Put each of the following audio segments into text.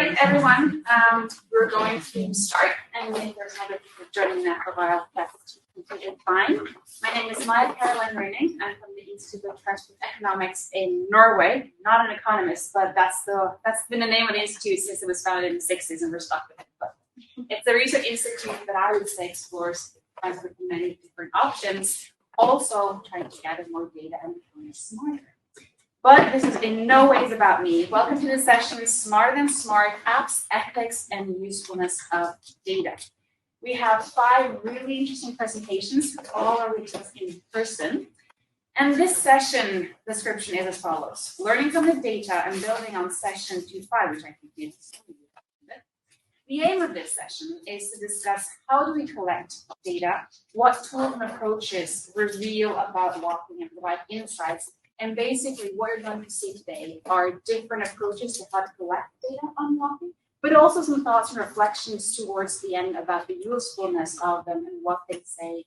right, everyone. We're going to start, and if there's other people joining that for a while, that's completely fine. My name is Maya Caroline Reining. I'm from the Institute of Transport Economics in Norway. Not an economist, but that's been the name of the institute since it was founded in the 60s, and we're stuck with it. But it's a research institute that I would say explores transport in many different options, also trying to gather more data and become smarter. But this is in no ways about me. Welcome to the session, Smarter Than Smart, Apps, Ethics, and Usefulness of Data. We have 5 really interesting presentations, all are with us in person. And this session description is as follows. Learning from the data and building on session 2.5, which I think is the aim of this session is to discuss how do we collect data, what tools and approaches reveal about walking and provide insights. And basically, what you're going to see today are different approaches to how to collect data on walking, but also some thoughts and reflections towards the end about the usefulness of them and what they say.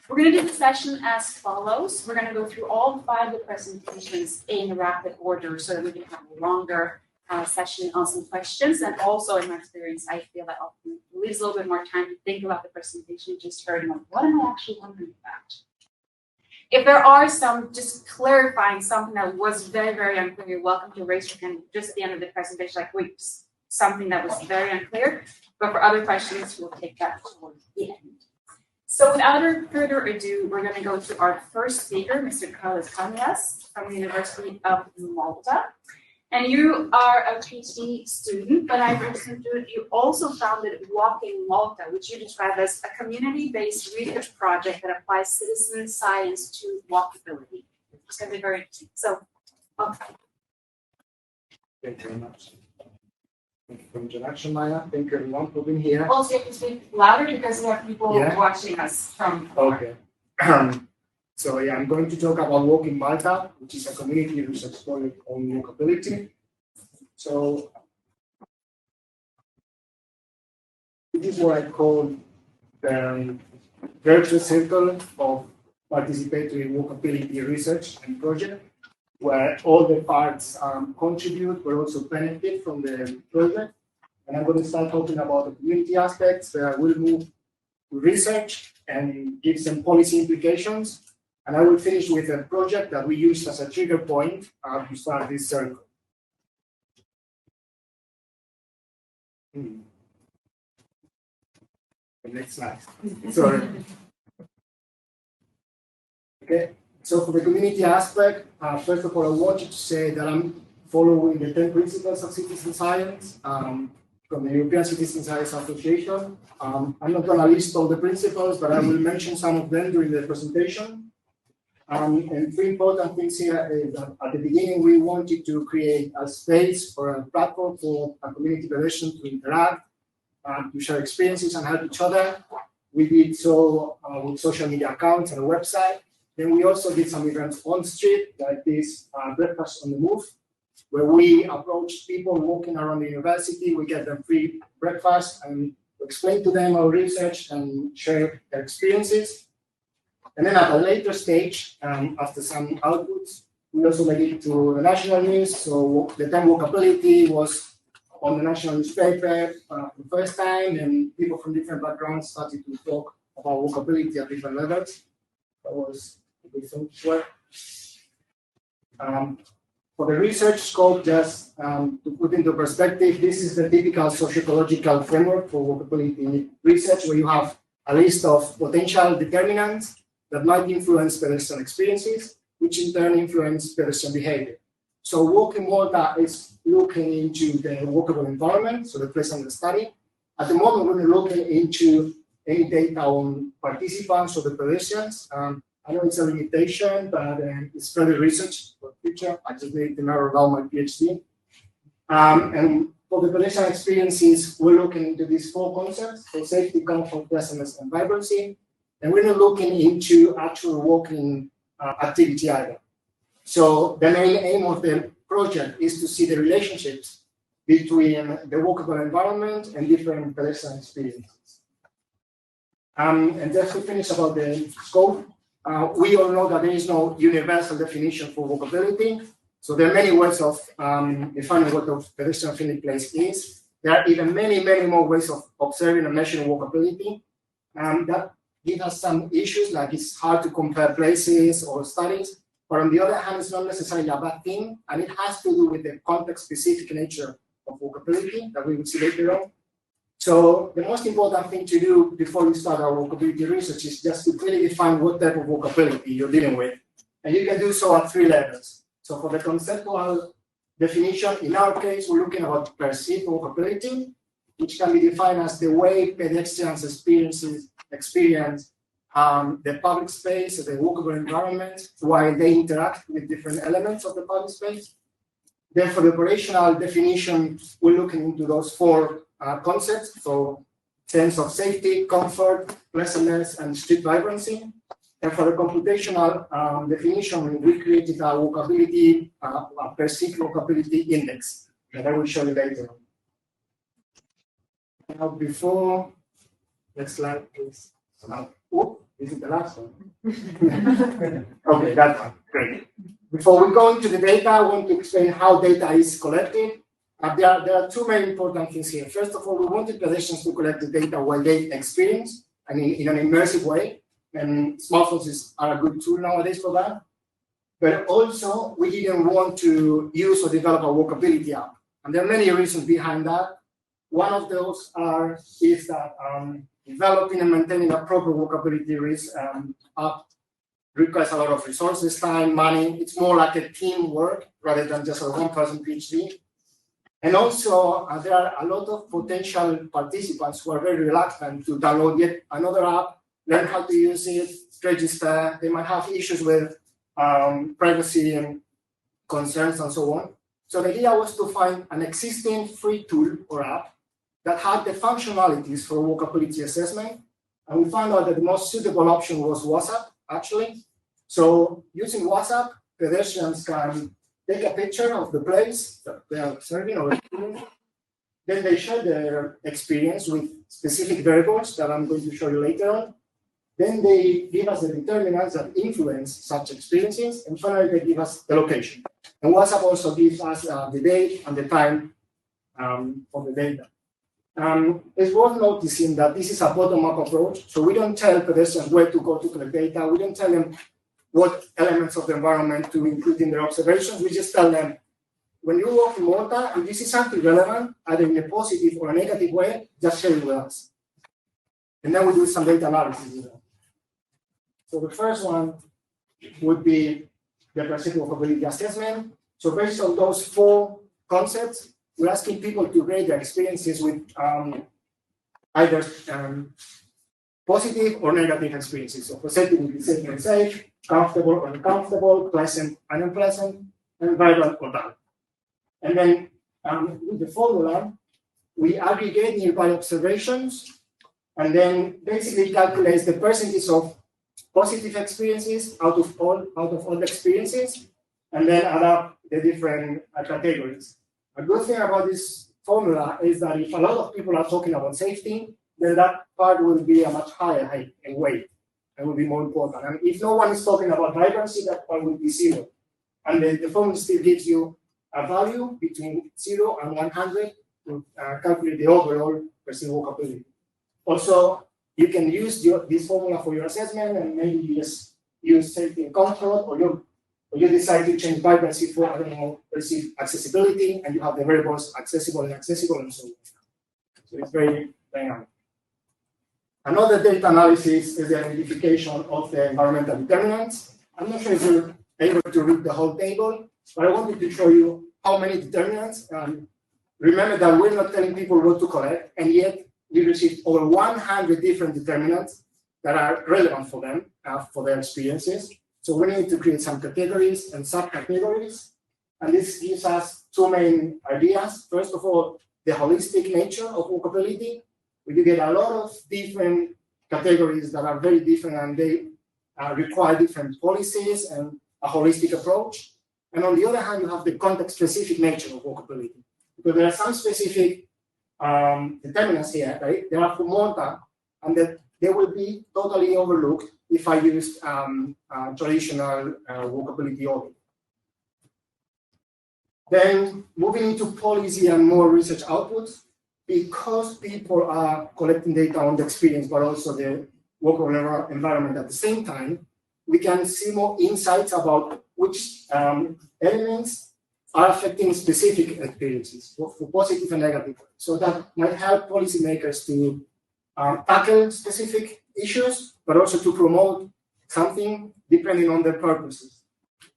We're going to do the session as follows. We're going to go through all 5 of the presentations in rapid order so that we can have a longer session on some questions. And also, in my experience, I feel that often leaves a little bit more time to think about the presentation you just heard and like, what am I actually wondering about? If there are some, just clarifying something that was very, very unclear, you're welcome to raise your hand just at the end of the presentation, like, wait, something that was very unclear. But for other questions, we'll take that towards the end. So without further ado, we're going to go to our first speaker, Mr. Carlos Cañas from the University of Malta. And you are a PhD student, but I understood you also founded Walking Malta, which you describe as a community-based research project that applies citizen science to walkability. It's going to be very interesting. So, okay. Thank you very much. Thank you for the introduction, Maya. Thank you everyone for being here. Also, you have to speak louder because we have people watching us from. Okay. So yeah, I'm going to talk about Walking Malta, which is a community research project on walkability. So this is what I call the virtuous circle of participatory walkability research and project, where all the parts contribute but also benefit from the project. And I'm going to start talking about the community aspects, where I will move to research and give some policy implications. And I will finish with a project that we used as a trigger point to start this circle. The next slide. Sorry. Okay. So for the community aspect, first of all, I wanted to say that I'm following the 10 principles of citizen science from the European Citizen Science Association. I'm not going to list all the principles, but I will mention some of them during the presentation. And 3 important things here is that at the beginning, we wanted to create a space or a platform for a community coalition to interact, to share experiences and help each other. We did so with social media accounts and a website. Then we also did some events on the street, like this breakfast on the move, where we approached people walking around the university. We get them free breakfast and explain to them our research and share their experiences. And then at a later stage, after some outputs, we also made it to the national news. So the term walkability was on the national newspaper for the first time, and people from different backgrounds started to talk about walkability at different levels. That was a good thing to work. For the research scope, just to put into perspective, this is the typical sociological framework for walkability research, where you have a list of potential determinants that might influence pedestrian experiences, which in turn influence pedestrian behavior. So Walking Malta is looking into the walkable environment, so the place under study. At the moment, we're looking into any data on participants or the pedestrians. I know it's a limitation, but it's further research for the future. I just need to narrow down my PhD. And for the pedestrian experiences, we're looking into these 4 concepts: so safety, comfort, pleasantness, and vibrancy. And we're not looking into actual walking activity either. So the main aim of the project is to see the relationships between the walkable environment and different pedestrian experiences. And just to finish about the scope, we all know that there is no universal definition for walkability. So there are many ways of defining what a pedestrian-friendly place is. There are even many more ways of observing and measuring walkability. That give us some issues, like it's hard to compare places or studies. But on the other hand, it's not necessarily a bad thing, and it has to do with the context-specific nature of walkability that we will see later on. So the most important thing to do before you start our walkability research is just to clearly define what type of walkability you're dealing with. And you can do so at 3 levels. So for the conceptual definition, in our case, we're looking at perceived walkability, which can be defined as the way pedestrians experience the public space, the walkable environment, while they interact with different elements of the public space. Then for the operational definition, we're looking into those 4 concepts, so sense of safety, comfort, pleasantness, and street vibrancy. And for the computational definition, we created a walkability, a perceived walkability index that I will show you later on. Now, before, next slide, please. This is the last one. Okay, that one, great. Before we go into the data, I want to explain how data is collected. There are 2 main important things here. First of all, we wanted pedestrians to collect the data while they experience, and in an immersive way. And smartphones are a good tool nowadays for that. But also, we didn't want to use or develop a walkability app. And there are many reasons behind that. One of those is that developing and maintaining a proper walkability app requires a lot of resources, time, money. It's more like a teamwork rather than just a one-person PhD. And also, there are a lot of potential participants who are very reluctant to download yet another app, learn how to use it, register. They might have issues with privacy and concerns and so on. So the idea was to find an existing free tool or app that had the functionalities for walkability assessment. And we found out that the most suitable option was WhatsApp, actually. So using WhatsApp, pedestrians can take a picture of the place that they are observing or experiencing. Then they share their experience with specific variables that I'm going to show you later on. Then they give us the determinants that influence such experiences. And finally, they give us the location. And WhatsApp also gives us the date and the time of the data. It's worth noticing that this is a bottom-up approach. So we don't tell pedestrians where to go to collect data. We don't tell them what elements of the environment to include in their observations. We just tell them, when you walk in Malta, if this is something relevant, either in a positive or a negative way, just share it with us. And then we do some data analysis with them. So the first one would be the perceived walkability assessment. So based on those 4 concepts, we're asking people to rate their experiences with either positive or negative experiences. So positive would be safe and unsafe, comfortable or uncomfortable, pleasant and unpleasant, and vibrant or dull. And then with the formula, we aggregate nearby observations, and then basically calculates the percentage of positive experiences out of all the experiences, and then add up the different categories. A good thing about this formula is that if a lot of people are talking about safety, then that part will be a much higher height and weight and will be more important. And if no one is talking about vibrancy, that part will be 0. And then the formula still gives you a value between 0 and 100 to calculate the overall perceived walkability. Also, you can use this formula for your assessment, and maybe you just use safety and comfort, or you decide to change vibrancy for, I don't know, perceived accessibility, and you have the variables accessible, and so on. So it's very dynamic. Another data analysis is the identification of the environmental determinants. I'm not sure if you're able to read the whole table, but I wanted to show you how many determinants. Remember that we're not telling people what to collect, and yet we received over 100 different determinants that are relevant for them, for their experiences. So we need to create some categories and subcategories. And this gives us 2 main ideas. First of all, the holistic nature of walkability. We do get a lot of different categories that are very different, and they require different policies and a holistic approach. And on the other hand, you have the context-specific nature of walkability. Because there are some specific determinants here, right? They are for Malta, and that they will be totally overlooked if I use traditional walkability audit. Then moving into policy and more research outputs, because people are collecting data on the experience, but also the work environment at the same time, we can see more insights about which elements are affecting specific experiences, both for positive and negative. So that might help policymakers to tackle specific issues, but also to promote something depending on their purposes.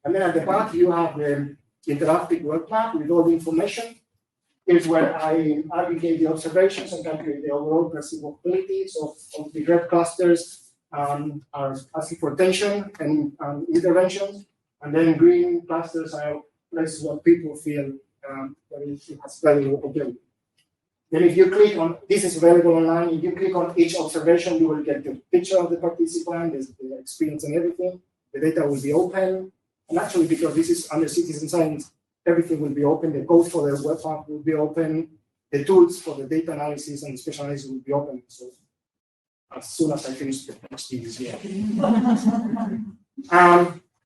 And then at the back, you have the interactive work map with all the information. Here's where I aggregate the observations and calculate the overall perceivabilities of the red clusters, are asking for tension and interventions. And then green clusters are places where people feel that it has value again. Then if you click on, this is available online, if you click on each observation, you will get the picture of the participant, the experience and everything. The data will be open. And actually, because this is under citizen science, everything will be open. The code for the web app will be open. The tools for the data analysis and special analysis will be open. So as soon as I finish the PhD this year.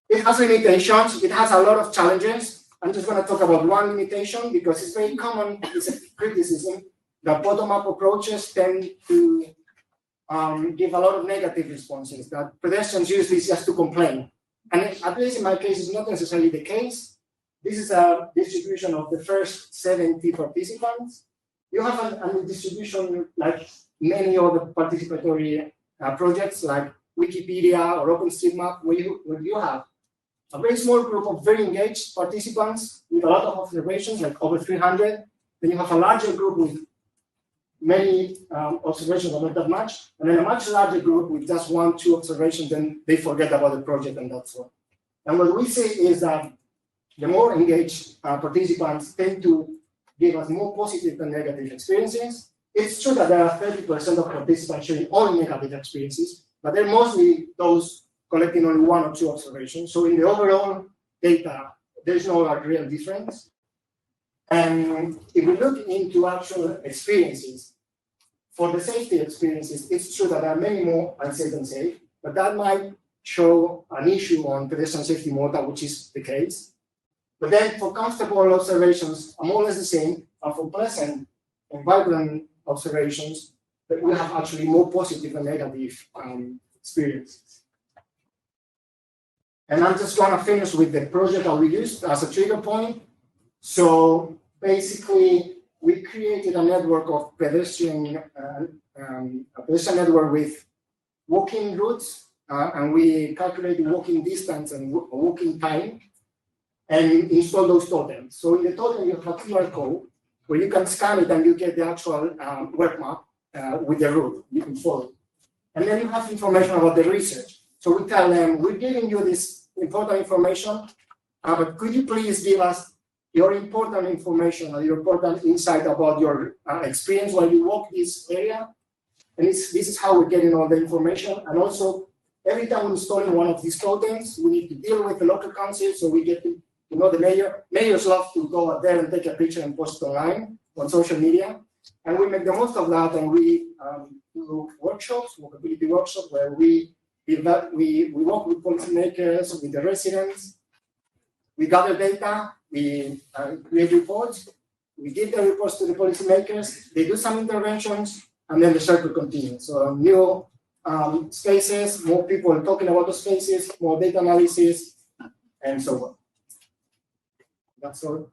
It has limitations. It has a lot of challenges. I'm just going to talk about one limitation because it's very common. It's a criticism that bottom-up approaches tend to give a lot of negative responses, that pedestrians use this just to complain. And at least in my case, it's not necessarily the case. This is a distribution of the first 70 participants. You have a distribution like many other participatory projects like Wikipedia or OpenStreetMap, where you have a very small group of very engaged participants with a lot of observations, like over 300. Then you have a larger group with many observations, but not that much. And then a much larger group with just 1-2 observations, then they forget about the project and that's all. And what we say is that the more engaged participants tend to give us more positive than negative experiences. It's true that there are 30% of participants showing only negative experiences, but they're mostly those collecting only 1 or 2 observations. So in the overall data, there's no real difference. And if we look into actual experiences, for the safety experiences, it's true that there are many more unsafe than safe, but that might show an issue on pedestrian safety model, which is the case. But then for comfortable observations, are more or less the same, and for pleasant and vibrant observations, that we have actually more positive and negative experiences. And I'm just going to finish with the project that we used as a trigger point. So basically, we created a network of pedestrian network with walking routes, and we calculated walking distance and walking time, and install those totems. So in the totem, you have a QR code where you can scan it and you get the actual web map with the route you can follow. And then you have information about the research. So we tell them, we're giving you this important information, but could you please give us your important information or your important insight about your experience while you walk this area? And this is how we're getting all the information. And also, every time we're installing one of these totems, we need to deal with the local council, so we get to know the mayor. Mayors love to go out there and take a picture and post it online on social media. And we make the most of that, and we do workshops, walkability workshops, where we work with policymakers, with the residents. We gather data, we create reports, we give the reports to the policymakers, they do some interventions, and then the circle continues. So new spaces, more people talking about the spaces, more data analysis, and so on. That's all.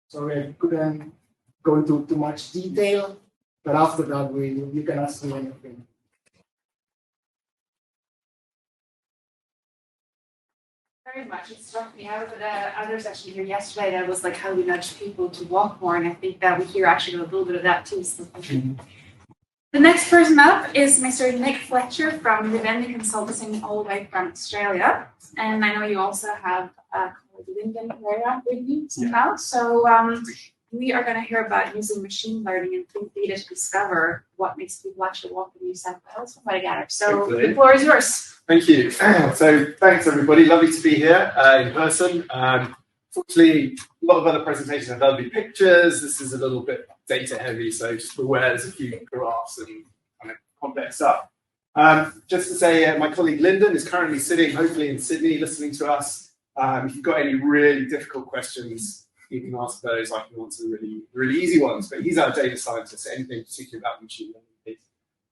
Sorry, I couldn't go into too much detail, but after that, you can ask me anything. Very much. It struck me out of the other session here yesterday that was like how we nudge people to walk more, and I think that we hear actually a little bit of that too. So. The next person up is Mr. Nick Fletcher from Vivendi Consulting, all the way from Australia, and I know you also have colleague Lyndon Herrera with you somehow. So we are going to hear about using machine learning and big data to discover what makes people actually walk in New South Wales from what I gather. So the floor is yours. Thank you. So thanks everybody. Lovely to be here in person. Fortunately, a lot of other presentations have there'll be pictures. This is a little bit data heavy, so just beware there's a few graphs and kind of complex stuff. Just to say, my colleague Lyndon is currently sitting, hopefully in Sydney, listening to us. If you've got any really difficult questions, you can ask those. I can answer the really easy ones. But he's our data scientist, so anything particular about machine learning.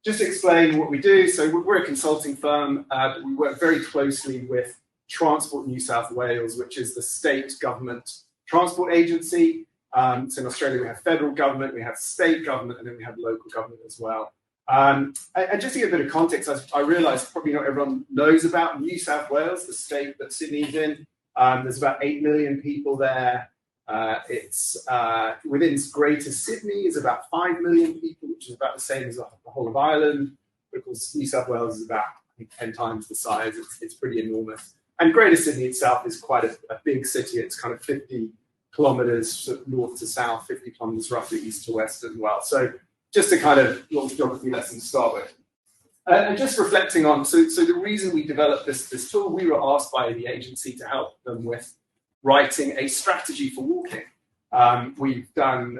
Just to explain what we do, so we're a consulting firm, but we work very closely with Transport New South Wales, which is the state government transport agency. So in Australia, we have federal government, we have state government, and then we have local government as well. And just to give a bit of context, I realise probably not everyone knows about New South Wales, the state that Sydney's in. There's about 8 million people there. It's within Greater Sydney is about 5 million people, which is about the same as the whole of Ireland. But of course, New South Wales is about, I think, 10 times the size. It's pretty enormous. And Greater Sydney itself is quite a big city. It's kind of 50 kilometres north to south, 50 kilometres roughly east to west as well. So just a kind of little geography lesson to start with. And just reflecting on, so the reason we developed this tool, we were asked by the agency to help them with writing a strategy for walking. We've done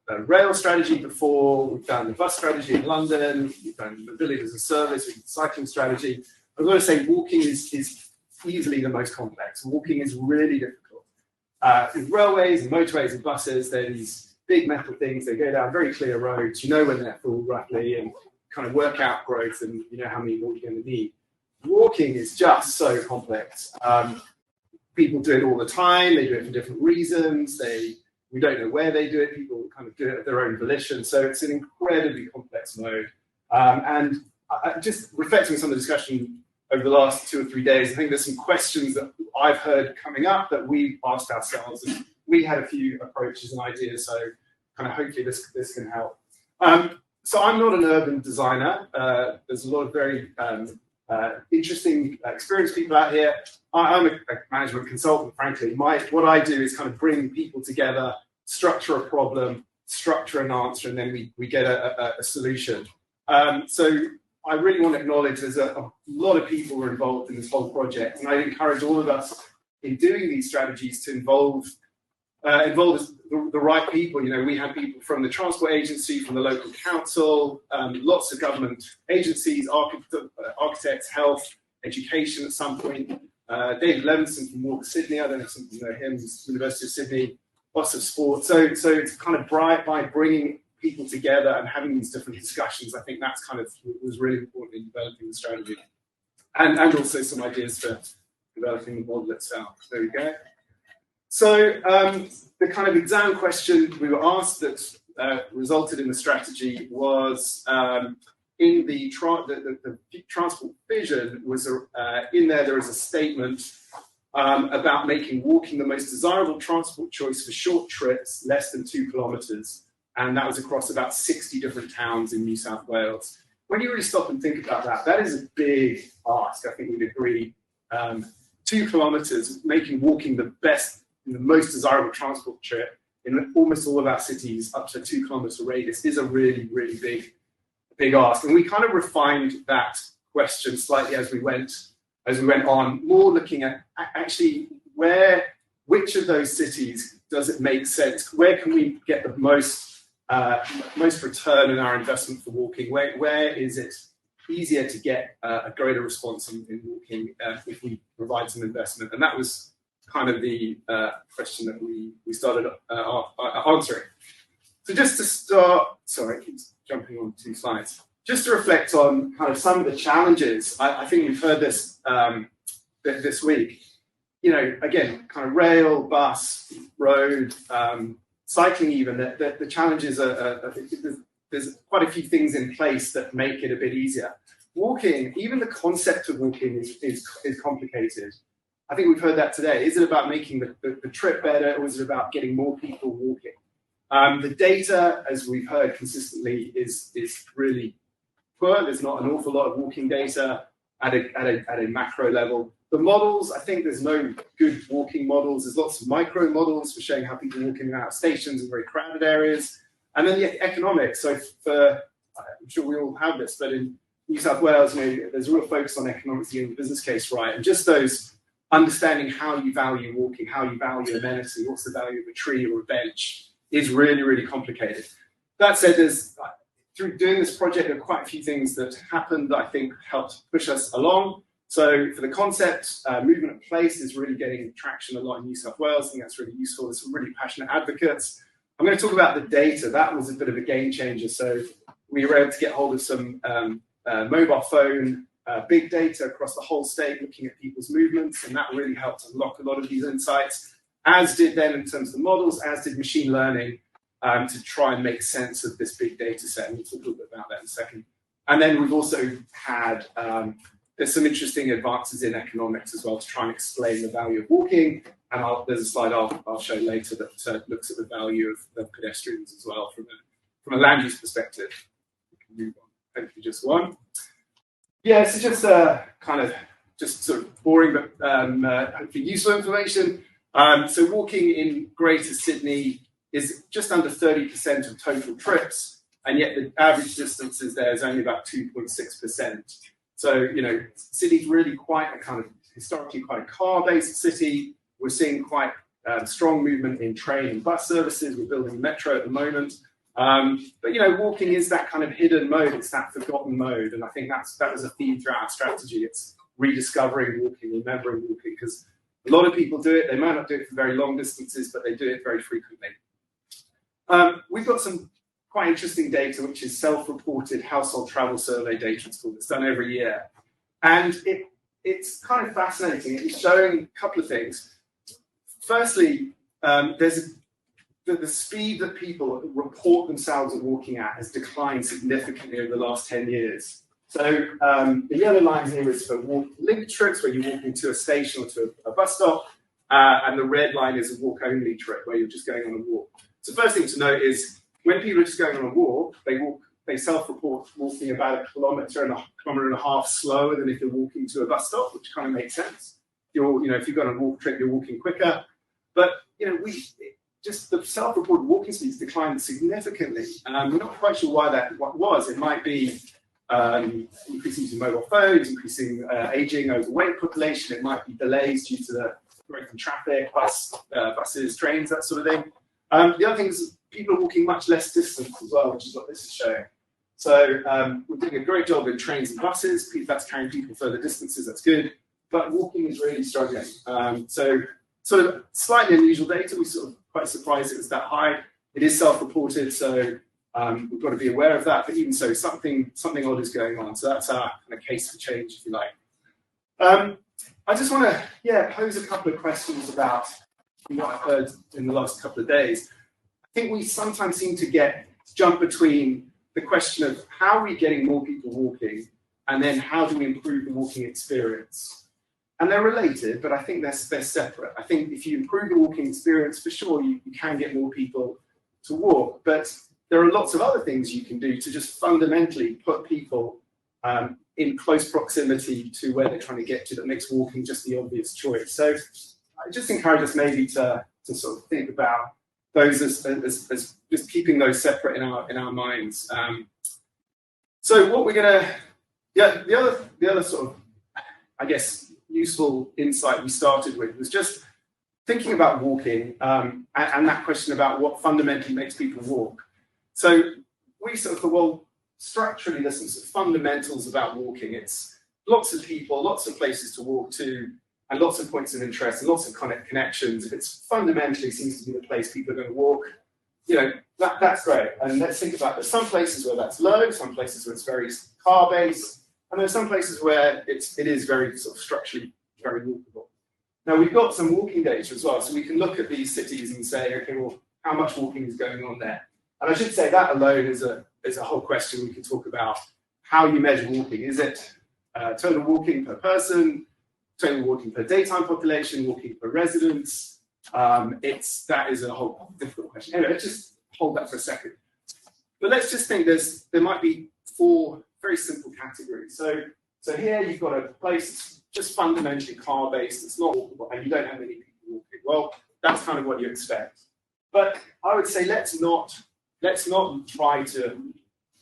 a rail strategy before, we've done a bus strategy in London, we've done mobility as a service, we've done cycling strategy. I've got to say walking is easily the most complex. Walking is really difficult. With railways and motorways and buses, they're these big metal things, they go down very clear roads, you know when they're full roughly, and kind of work out growth and you know how many more you're going to need. Walking is just so complex. People do it all the time, they do it for different reasons, we don't know where they do it, people kind of do it at their own volition, so it's an incredibly complex mode. And just reflecting on some of the discussion over the last 2 or 3 days, I think there's some questions that I've heard coming up that we've asked ourselves, and we had a few approaches and ideas, so kind of hopefully this can help. So I'm not an urban designer. There's a lot of very interesting, experienced people out here. I'm a management consultant, frankly. What I do is kind of bring people together, structure a problem, structure an answer, and then we get a solution. So I really want to acknowledge there's a lot of people who are involved in this whole project, and I encourage all of us in doing these strategies to involve the right people. You know, we had people from the transport agency, from the local council, lots of government agencies, architects, health, education at some point. David Levinson from Walk Sydney, I don't know if some of you know him, University of Sydney, lots of sport. So it's kind of bright by bringing people together and having these different discussions. I think that's kind of was really important in developing the strategy, and also some ideas for developing the model itself. There we go. So the kind of exam question we were asked that resulted in the strategy was in the transport vision was in there is a statement about making walking the most desirable transport choice for short trips, less than 2 kilometres. And that was across about 60 different towns in New South Wales. When you really stop and think about that, that is a big ask. I think we'd agree. 2 kilometres, making walking the most desirable transport trip in almost all of our cities up to a 2 kilometre radius is a really, really big ask. And we kind of refined that question slightly as we went on, more looking at actually which of those cities does it make sense? Where can we get the most return in our investment for walking? Where is it easier to get a greater response in walking if we provide some investment? And that was kind of the question that we started answering. So just to start, sorry, I keep jumping on 2 slides. Just to reflect on kind of some of the challenges, I think we've heard this this week. You know, again, kind of rail, bus, road, cycling even, the challenges there's quite a few things in place that make it a bit easier. Walking, even the concept of walking is complicated. I think we've heard that today. Is it about making the trip better, or is it about getting more people walking? The data, as we've heard consistently, is really poor. There's not an awful lot of walking data at a macro level. The models, I think there's no good walking models. There's lots of micro models for showing how people walk in and out of stations in very crowded areas. And then the economics. So I'm sure we all have this, but in New South Wales, there's a real focus on economics getting the business case right. And just those understanding how you value walking, how you value amenity, what's the value of a tree or a bench is really, really complicated. That said, through doing this project, there are quite a few things that happened that I think helped push us along. So for the concept, movement at place is really getting traction a lot in New South Wales. I think that's really useful. There's some really passionate advocates. I'm going to talk about the data. That was a bit of a game changer. So we were able to get hold of some mobile phone big data across the whole state, looking at people's movements, and that really helped unlock a lot of these insights, as did then in terms of the models, as did machine learning, to try and make sense of this big data set. And we'll talk a little bit about that in a second. And then we've also had, there's some interesting advances in economics as well to try and explain the value of walking. And there's a slide I'll show later that looks at the value of pedestrians as well from a land use perspective. We can move on, hopefully just one. Yeah, so just kind of just sort of boring, but hopefully useful information. So walking in Greater Sydney is just under 30% of total trips, and yet the average distances there is only about 2.6%. So, you know, Sydney's really quite a kind of historically quite a car-based city. We're seeing quite strong movement in train and bus services. We're building metro at the moment. But, you know, walking is that kind of hidden mode. It's that forgotten mode. And I think that was a theme throughout our strategy. It's rediscovering walking, remembering walking, because a lot of people do it. They might not do it for very long distances, but they do it very frequently. We've got some quite interesting data, which is self-reported household travel survey data. It's done every year. And it's kind of fascinating. It's showing a couple of things. Firstly, there's the speed that people report themselves walking at has declined significantly over the last 10 years. So the yellow line here is for walk-linked trips, where you're walking to a station or to a bus stop, and the red line is a walk-only trip, where you're just going on a walk. So the first thing to note is when people are just going on a walk, they self-report walking about a kilometre and a half slower than if you're walking to a bus stop, which kind of makes sense. If you've got a walk trip, you're walking quicker. But just the self-reported walking speeds declined significantly. We're not quite sure why that was. It might be increasing use of mobile phones, increasing aging, overweight population. It might be delays due to the growth in traffic, buses, trains, that sort of thing. The other thing is people are walking much less distance as well, which is what this is showing. So we're doing a great job in trains and buses. That's carrying people further distances. That's good. But walking is really struggling. So sort of slightly unusual data. We're sort of quite surprised it was that high. It is self-reported, so we've got to be aware of that. But even so, something odd is going on. So that's our kind of case for change, if you like. I just want to pose a couple of questions about what I've heard in the last couple of days. I think we sometimes seem to jump between the question of how are we getting more people walking, and then how do we improve the walking experience? And they're related, but I think they're separate. I think if you improve the walking experience, for sure, you can get more people to walk. But there are lots of other things you can do to just fundamentally put people in close proximity to where they're trying to get to that makes walking just the obvious choice. So I just encourage us maybe to sort of think about those as just keeping those separate in our minds. So what we're gonna, the other sort of, I guess, useful insight we started with was just thinking about walking and that question about what fundamentally makes people walk. So we sort of thought, well, structurally, there's some sort of fundamentals about walking. It's lots of people, lots of places to walk to, and lots of points of interest and lots of connections. If it's fundamentally seems to be the place people are going to walk, that's great. And let's think about there's some places where that's low, some places where it's very car-based, and there's some places where it is very sort of structurally very walkable. Now we've got some walking data as well, so we can look at these cities and say, okay, well, how much walking is going on there? And I should say that alone is a whole question. We can talk about how you measure walking. Is it total walking per person, total walking per daytime population, walking per residence? That is a whole difficult question. Anyway, let's just hold that for a second. But let's just think there might be 4 very simple categories. So here you've got a place that's just fundamentally car-based, it's not walkable, and you don't have many people walking. Well, that's kind of what you expect. But I would say let's not try to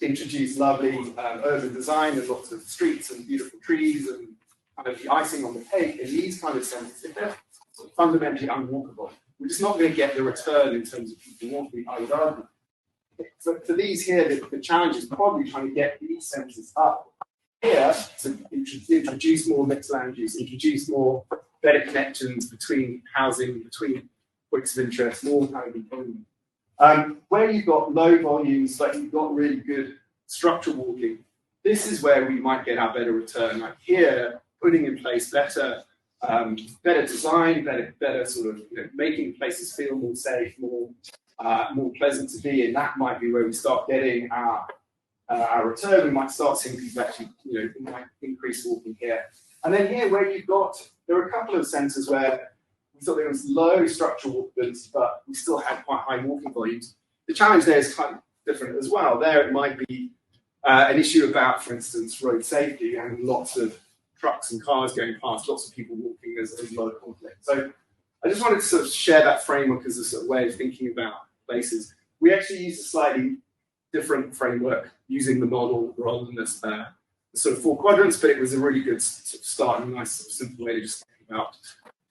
introduce lovely urban design and lots of streets and beautiful trees and kind of the icing on the cake in these kind of centres. If they're fundamentally unwalkable, we're just not going to get the return in terms of people walking, I would argue. So for these here, the challenge is probably trying to get these centres up here to introduce more mixed land use, introduce more better connections between housing, between points of interest, more kind of economy. Where you've got low volumes, but you've got really good structural walking, this is where we might get our better return. Like here, putting in place better design, better sort of making places feel more safe, more pleasant to be in. That might be where we start getting our return. We might start seeing people actually, we might increase walking here. And then here, where there were a couple of centres where we thought there was low structural walkability, but we still had quite high walking volumes. The challenge there is kind of different as well. There, it might be an issue about, for instance, road safety, and lots of trucks and cars going past, lots of people walking as a lot of conflict. So I just wanted to sort of share that framework as a sort of way of thinking about places. We actually used a slightly different framework using the model rather than this sort of 4 quadrants, but it was a really good sort of start and a nice sort of simple way to just think about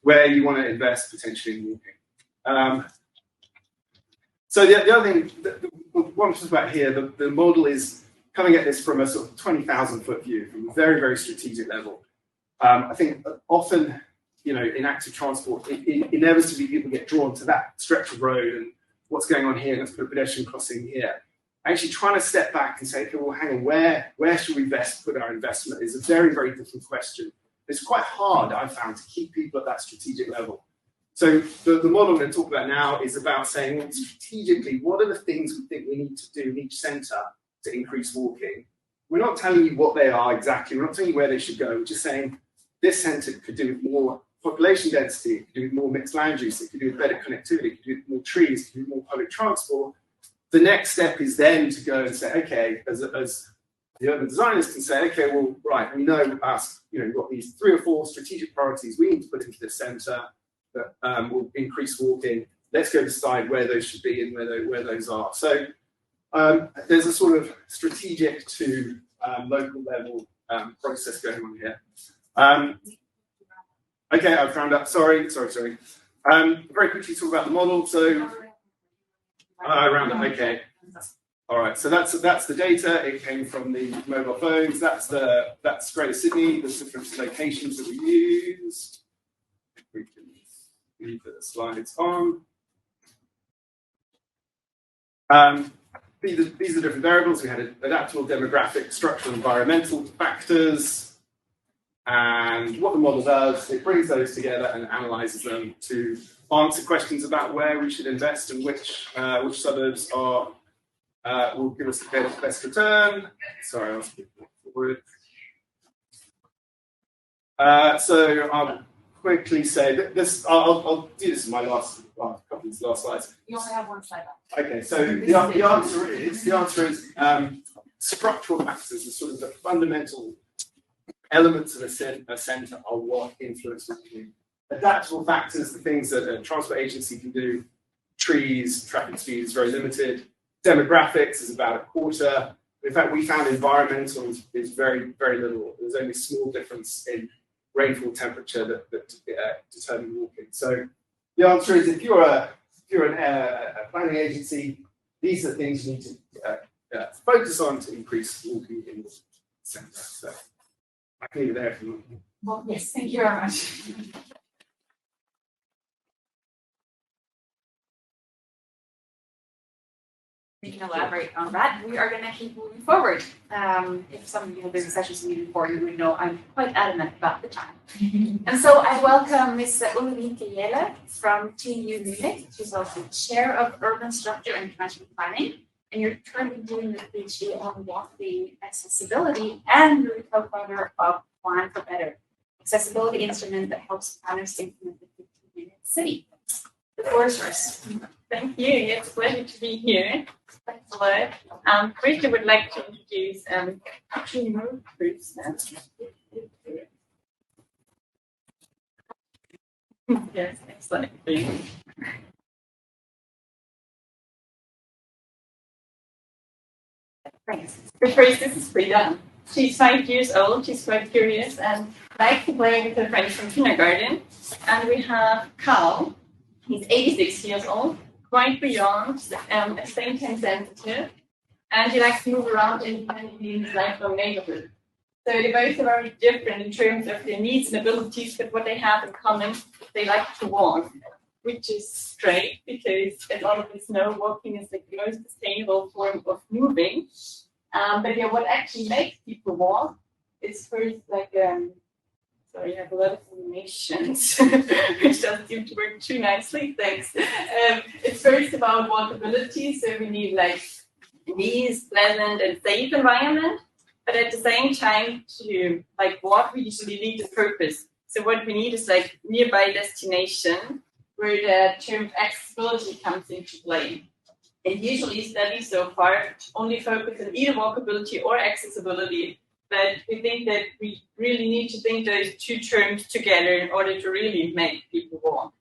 where you want to invest potentially in walking. So the other thing, what I'm talking about here, the model is coming at this from a sort of 20,000 foot view, from a very, very strategic level. I think often, in active transport, inevitably people get drawn to that stretch of road and what's going on here, let's put a pedestrian crossing here. Actually trying to step back and say, okay, well, hang on, where should we best put our investment is a very, very different question. It's quite hard, I've found, to keep people at that strategic level. So the model I'm going to talk about now is about saying, well, strategically, what are the things we think we need to do in each centre to increase walking? We're not telling you what they are exactly. We're not telling you where they should go. We're just saying this centre could do with more population density, it could do with more mixed land use, it could do with better connectivity, it could do with more trees, it could do with more public transport. The next step is then to go and say, okay, as the urban designers can say, okay, well, right, we know us, we've got these 3 or 4 strategic priorities we need to put into this centre that will increase walking. Let's go decide where those should be and where those are. So there's a sort of strategic to local level process going on here. Okay, I've round up. Sorry. Very quickly talk about the model. So round up. Okay. All right. So that's the data. It came from the mobile phones. That's Greater Sydney. There's different locations that we use. We can leave the slides on. These are different variables. We had adaptable demographic, structural, environmental factors. And what the model does, it brings those together and analyzes them to answer questions about where we should invest and which suburbs will give us the best return. Sorry, I'll skip forward. So I'll quickly say that this. I'll do this in my last slides. You only have 1 slide left. Okay, so the answer is structural factors, the sort of the fundamental elements of a centre are what influence walking. Adaptable factors, the things that a transport agency can do. Trees, traffic speed is very limited. Demographics is about 1/4. In fact, we found environmental is very, very little. There's only a small difference in rainfall temperature that determine walking. So the answer is, if you're a planning agency, these are things you need to focus on to increase walking in the centre. So I can leave it there if you want. Well, yes, thank you very much. We can elaborate on that. We are going to keep moving forward. If some of you have been in sessions with me before, you would know I'm quite adamant about the time. And so I welcome Ms. Ulrike Jelle from TU Munich. She's also Chair of Urban Structure and Transport Planning. And you're currently doing the PhD on walking accessibility, and you're the co-founder of Plan for Better, accessibility instrument that helps planners implement the 15-minute city. The floor is yours. Thank you. It's a pleasure to be here. Thanks a lot. First, I would like to introduce two more groups. Yes, excellent. Thanks. But first, this is Frida. She's 5 years old. She's quite curious and likes to play with her friends from kindergarten. And we have Carl. He's 86 years old, quite beyond, a same time sensitive, and he likes to move around independently in his lifelong neighborhood. So they both are very different in terms of their needs and abilities, but what they have in common, they like to walk, which is great because a lot of us know walking is like the most sustainable form of moving. But yeah, what actually makes people walk is first like sorry, I have a lot of animations, which doesn't seem to work too nicely. Thanks. It's first about walkability, so we need like an easy, pleasant, and safe environment. But at the same time, to like walk, we usually need a purpose. So what we need is like nearby destination where the term accessibility comes into play. And usually studies so far only focus on either walkability or accessibility. But we think that we really need to think those two terms together in order to really make people walk.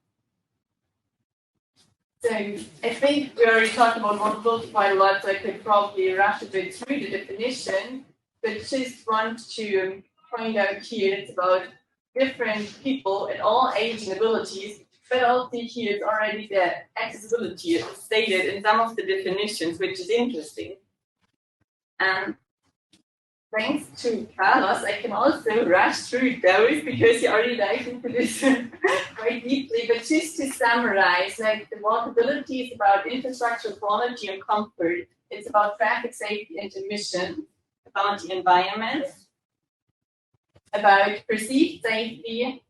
So I think we already talked about walkability quite a lot, so I could probably rush a bit through the definition. But just want to point out here it's about different people at all ages and abilities, but also here it's already the accessibility is stated in some of the definitions, which is interesting. And thanks to Carlos, I can also rush through those because he already dived into this quite deeply. But just to summarize, like the walkability is about infrastructure quality and comfort. It's about traffic safety and emission, about the environment, about perceived safety,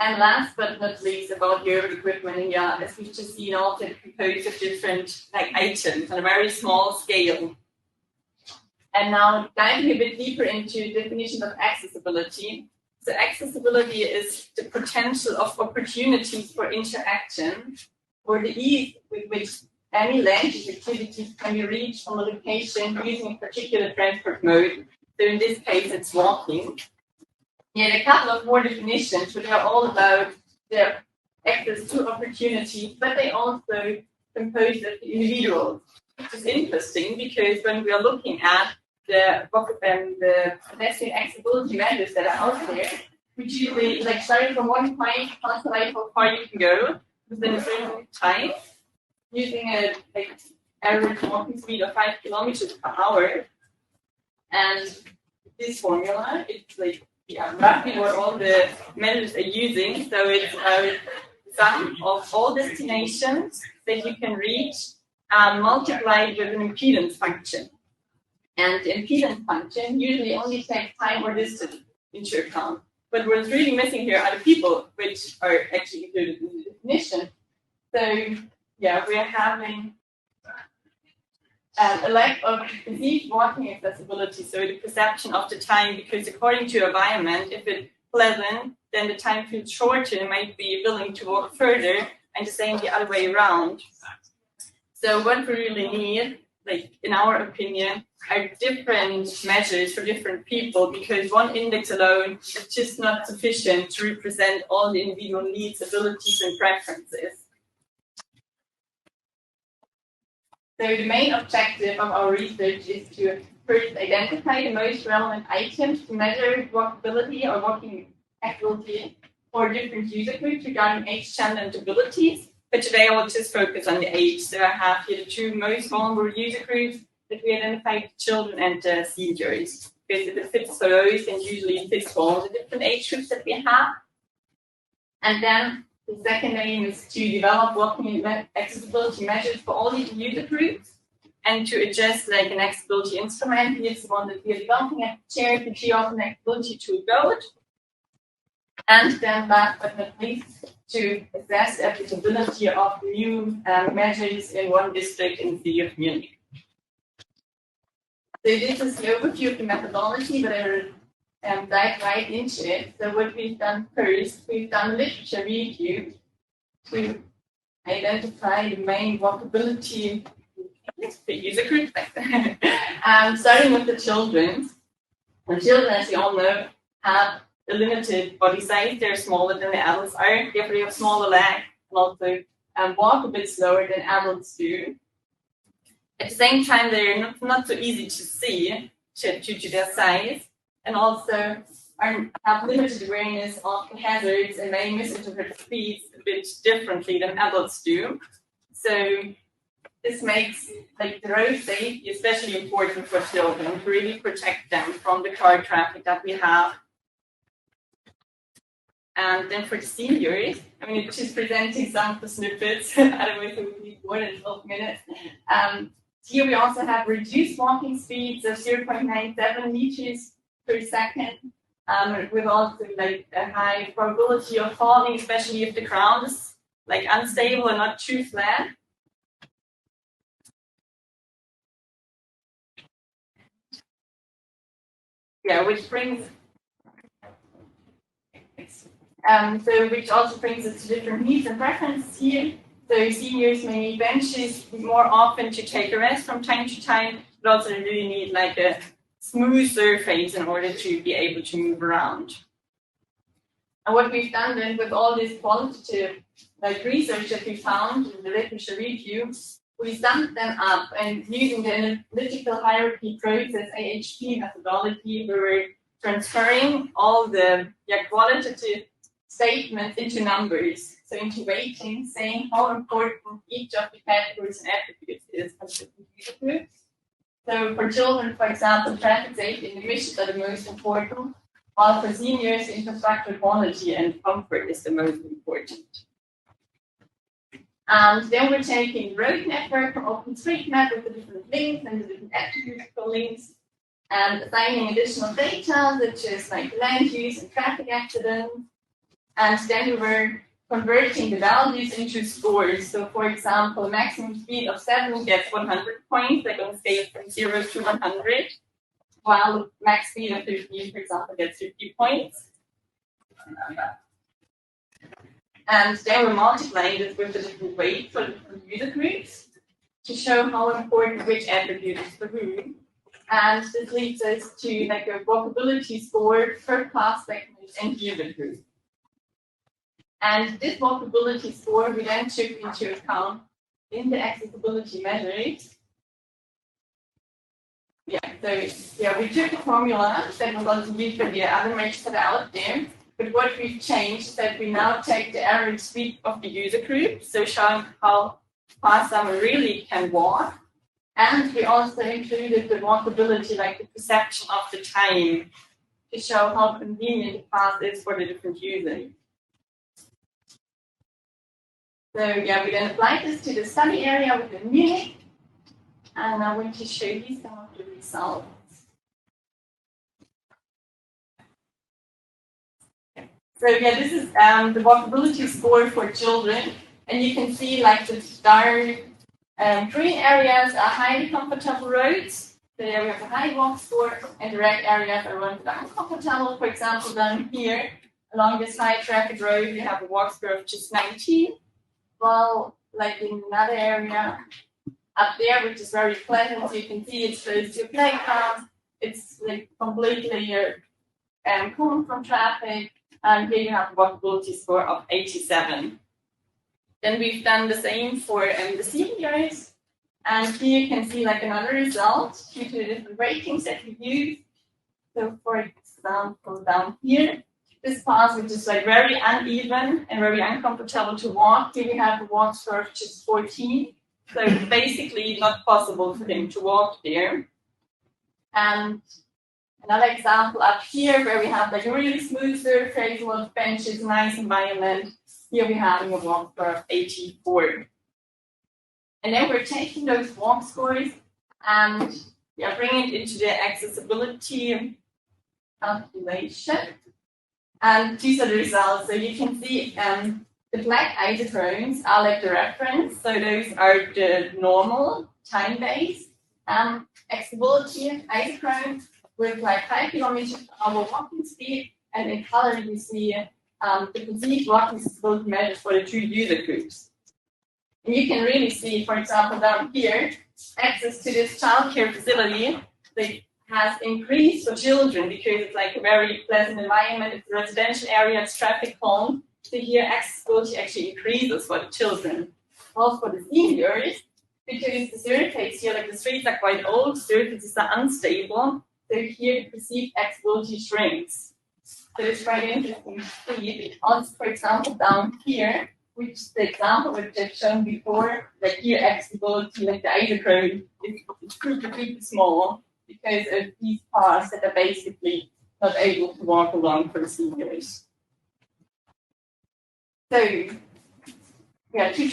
and last but not least, about your equipment. And yeah, as we've just seen, also composed of different like items on a very small scale. And now diving a bit deeper into definition of accessibility. So accessibility is the potential of opportunities for interaction or the ease with which any land use activities can be reached from a location using a particular transport mode. So in this case, it's walking. Yeah, a couple of more definitions, but they're all about the access to opportunities, but they also compose of the individuals, which is interesting because when we are looking at the pedestrian accessibility measures that are out there, which usually like starting from one point, calculate how far you can go within a certain time, using a like average walking speed of 5 kilometers per hour. And this formula, it's like roughly what all the measures are using. So it's a sum of all destinations that you can reach multiplied with an impedance function. And the impedance function usually only takes time or distance into account. But what's really missing here are the people, which are actually included in the definition. So yeah, we're having a lack of perceived walking accessibility, so the perception of the time, because according to environment, if it's pleasant, then the time feels shorter and might be willing to walk further, and the same the other way around. So what we really need, like in our opinion, are different measures for different people, because one index alone is just not sufficient to represent all the individual needs, abilities, and preferences. So the main objective of our research is to first identify the most relevant items to measure walkability or walking ability for different user groups regarding age, gender, and abilities. But today I will just focus on the age. So I have here the two most vulnerable user groups that we identified, children and seniors. Because if it fits for those, then usually it fits for all the different age groups that we have. And then the second aim is to develop walking accessibility measures for all these user groups and to adjust like an accessibility instrument. Here's the one that we are developing at Chair to geo an accessibility tool Goat. And then last but not least, to assess the applicability of new measures in one district in the city of Munich. So this is the overview of the methodology, but I will dive right into it. So what we've done first, we've done literature review to identify the main walkability user groups. Starting with the children. The children, as we all know, have a limited body size. They're smaller than the adults are. Therefore, they have smaller legs and also walk a bit slower than adults do. At the same time, they're not so easy to see due to their size, and also have limited awareness of the hazards and may misinterpret speeds a bit differently than adults do. So this makes like the road safety especially important for children to really protect them from the car traffic that we have. And then for the seniors, I mean, it's just presenting some of the snippets, otherwise it would be more than 12 minutes. Here we also have reduced walking speeds of 0.97 meters per second, with also like a high probability of falling, especially if the ground is like unstable and not too flat. Yeah, which brings which also brings us to different needs and preferences here. So seniors may need benches more often to take a rest from time to time, but also they really need like a smooth surface in order to be able to move around. And what we've done then with all this qualitative like research that we found in the literature review, we summed them up, and using the analytical hierarchy process AHP methodology, we were transferring all the qualitative statements into numbers, so into weighting, saying how important each of the categories and attributes is for different user groups. So for children, for example, traffic safety and emissions are the most important, while for seniors, infrastructure quality and comfort is the most important. And then we're taking road network from OpenStreetMap with the different links and the different attributes for links, and assigning additional data such as like land use and traffic accidents. And then we were converting the values into scores. So for example, a maximum speed of 7 gets 100 points, like on a scale from 0 to 100, while max speed of 15, for example, gets 50 points. And then we're multiplying this with the different weights for the different user groups to show how important which attribute is for whom. And this leads us to like a walkability score per class segment and user group. And this walkability score we then took into account in the accessibility measures. We took a formula that was also used for the other measures that are out there. But what we've changed is that we now take the average speed of the user group, so showing how fast someone really can walk. And we also included the walkability, like the perception of the time, to show how convenient the path is for the different users. So we then applied this to the study area within Munich, and I want to show you some of the results. So this is the walkability score for children, and you can see like the dark green areas are highly comfortable roads. So there we have a high walk score, and the red areas are ones that are uncomfortable. For example, down here along this high traffic road, we have a walk score of just 19. While like in another area up there, which is very pleasant, so you can see it's close to a playground. It's like completely cool from traffic. And here you have a walkability score of 87. Then we've done the same for the seniors. And here you can see like another result due to the different ratings that we use. So for example, down here, this path, which is like very uneven and very uncomfortable to walk, here we have a walk score of just 14. So it's basically not possible for him to walk there. And another example up here where we have like a really smooth surface, a lot of benches, nice environment. Here we're having a walk score of 84. And then we're taking those walk scores and bringing it into the accessibility calculation. And these are the results. So you can see the black isochrones are like the reference. So those are the normal time-based accessibility isochrones with like 5 kilometers per hour walking speed. And in color, you see the perceived walking accessibility measures for the two user groups. And you can really see, for example, down here, access to this childcare facility has increased for children because it's like a very pleasant environment. It's a residential area, it's traffic calm. So here accessibility actually increases for the children. Well, for the seniors, because the surface here, like the streets are quite old, surfaces are unstable. So here perceived accessibility shrinks. So it's quite interesting to see. Also, for example, down here, which the example which I've shown before, like here accessibility, like the isochrone, is proved to be small because of these paths that are basically not able to walk along for seniors. So, yeah, to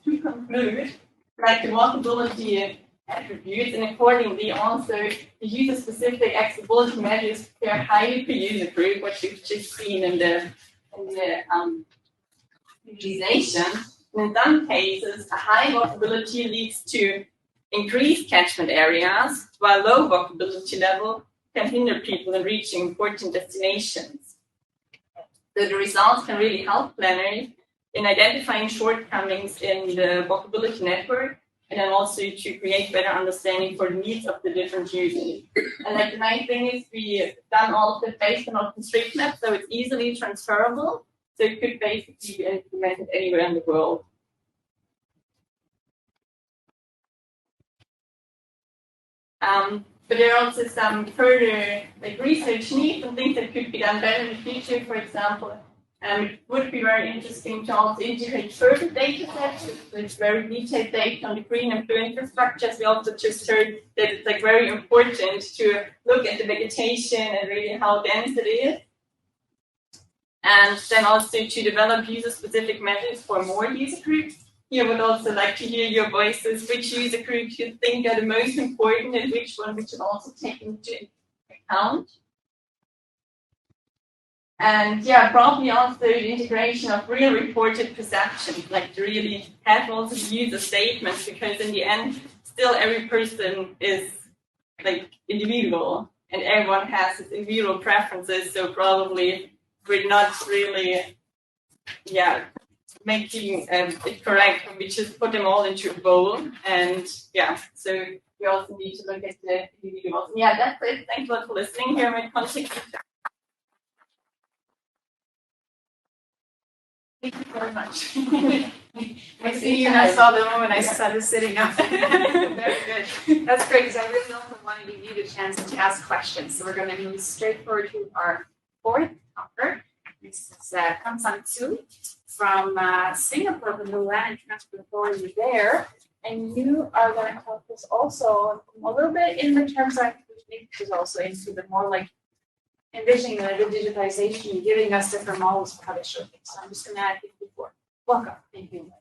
conclude, like the walkability attributes, and accordingly also the user-specific accessibility measures are highly per user group, what you've just seen in the visualization. And in some cases, a high walkability leads to increased catchment areas, while low walkability level can hinder people in reaching important destinations. So the results can really help planners in identifying shortcomings in the walkability network, and then also to create better understanding for the needs of the different users. And like the nice thing is we've done all of it based on OpenStreetMap, so it's easily transferable. So it could basically be implemented anywhere in the world. But there are also some further research needs and things that could be done better in the future. For example, it would be very interesting to also integrate further data sets with very detailed data on the green and blue infrastructures. We also just heard that it's very important to look at the vegetation and really how dense it is. And then also to develop user-specific measures for more user groups. Here I would also like to hear your voices, which user groups you think are the most important and which one we should also take into account. And yeah, probably also the integration of real reported perceptions, like to really have also the user statements, because in the end, still every person is individual and everyone has his individual preferences, so probably we're not really, making it correct. We just put them all into a bowl, and so we also need to look at the individuals. Yeah, that's it. Thanks a lot for listening. Here are my contact. Thank you very much. I see you, and I saw the moment I started sitting up. Very good. That's great, because I really also want to give you the chance to ask questions. So we're going to move straight forward to our fourth talker. This is Kang Sang Tzu from Singapore, from the Land and Transport Authority there. And you are going to help us also a little bit in the terms of which is also into the more envisioning the digitization and giving us different models for how to show things. So I'm just going to add it before. Welcome. Thank you.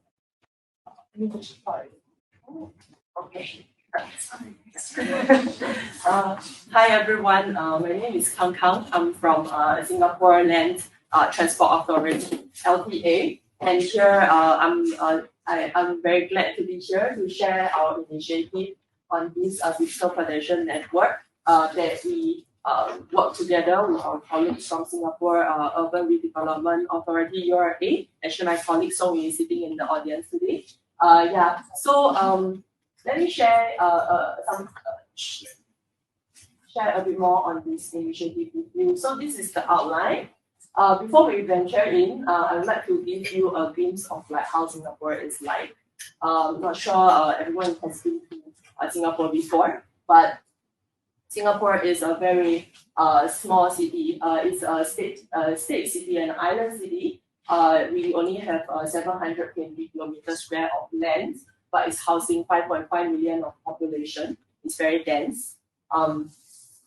Okay. Hi everyone. My name is Kang. I'm from Singapore Land Transport Authority (LTA), and here I'm very glad to be here to share our initiative on this digital pedestrian network that we work together with our colleagues from Singapore Urban Redevelopment Authority (URA). Actually, my colleague Song is sitting in the audience today. Let me share share a bit more on this initiative with you. So this is the outline. Before we venture in, I would like to give you a glimpse of how Singapore is like. I'm not sure everyone has been to Singapore before, but Singapore is a very small city. It's a state city and island city. We only have 720 kilometers square of land, but it's housing 5.5 million of population. It's very dense.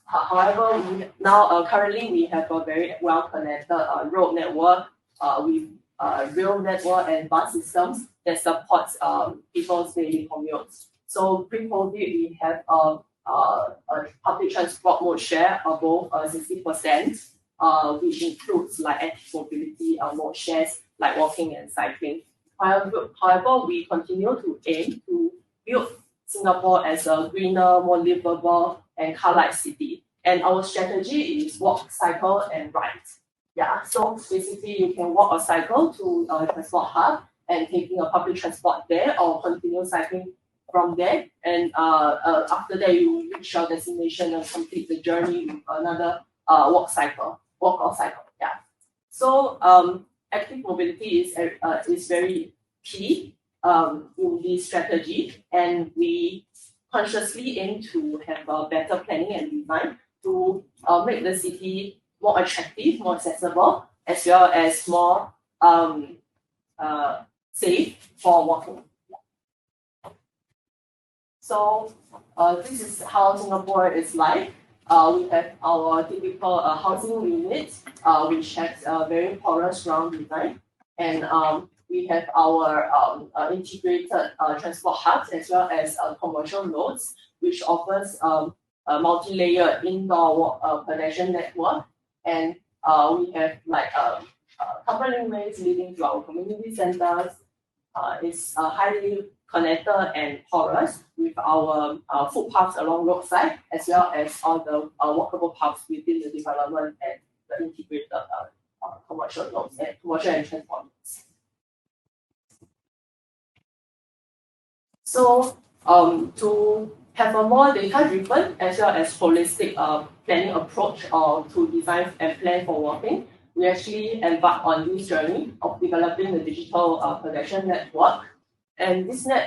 However, currently we have a very well-connected road network with rail network and bus systems that supports people's daily commutes. So pre-COVID, we have a public transport mode share above 60%, which includes active mobility mode shares like walking and cycling. However, we continue to aim to build Singapore as a greener, more livable, and car-like city. And our strategy is walk, cycle, and ride. Yeah, so basically you can walk or cycle to a transport hub and taking a public transport there, or continue cycling from there. And after that, you reach your destination and complete the journey with another walk or cycle. Yeah. So active mobility is very key in this strategy, and we consciously aim to have a better planning and design to make the city more attractive, more accessible, as well as more safe for walking. So this is how Singapore is like. We have our typical housing unit, which has a very porous ground design, and we have our integrated transport hubs as well as commercial nodes, which offers a multi-layered indoor pedestrian network, and we have like coupling ways leading to our community centers. It's highly connected and porous with our footpaths along roadside, as well as all the walkable paths within the development and the integrated commercial nodes and commercial and transport nodes. So to have a more data-driven as well as holistic planning approach to design and plan for walking, we actually embark on this journey of developing the digital pedestrian network. And this kind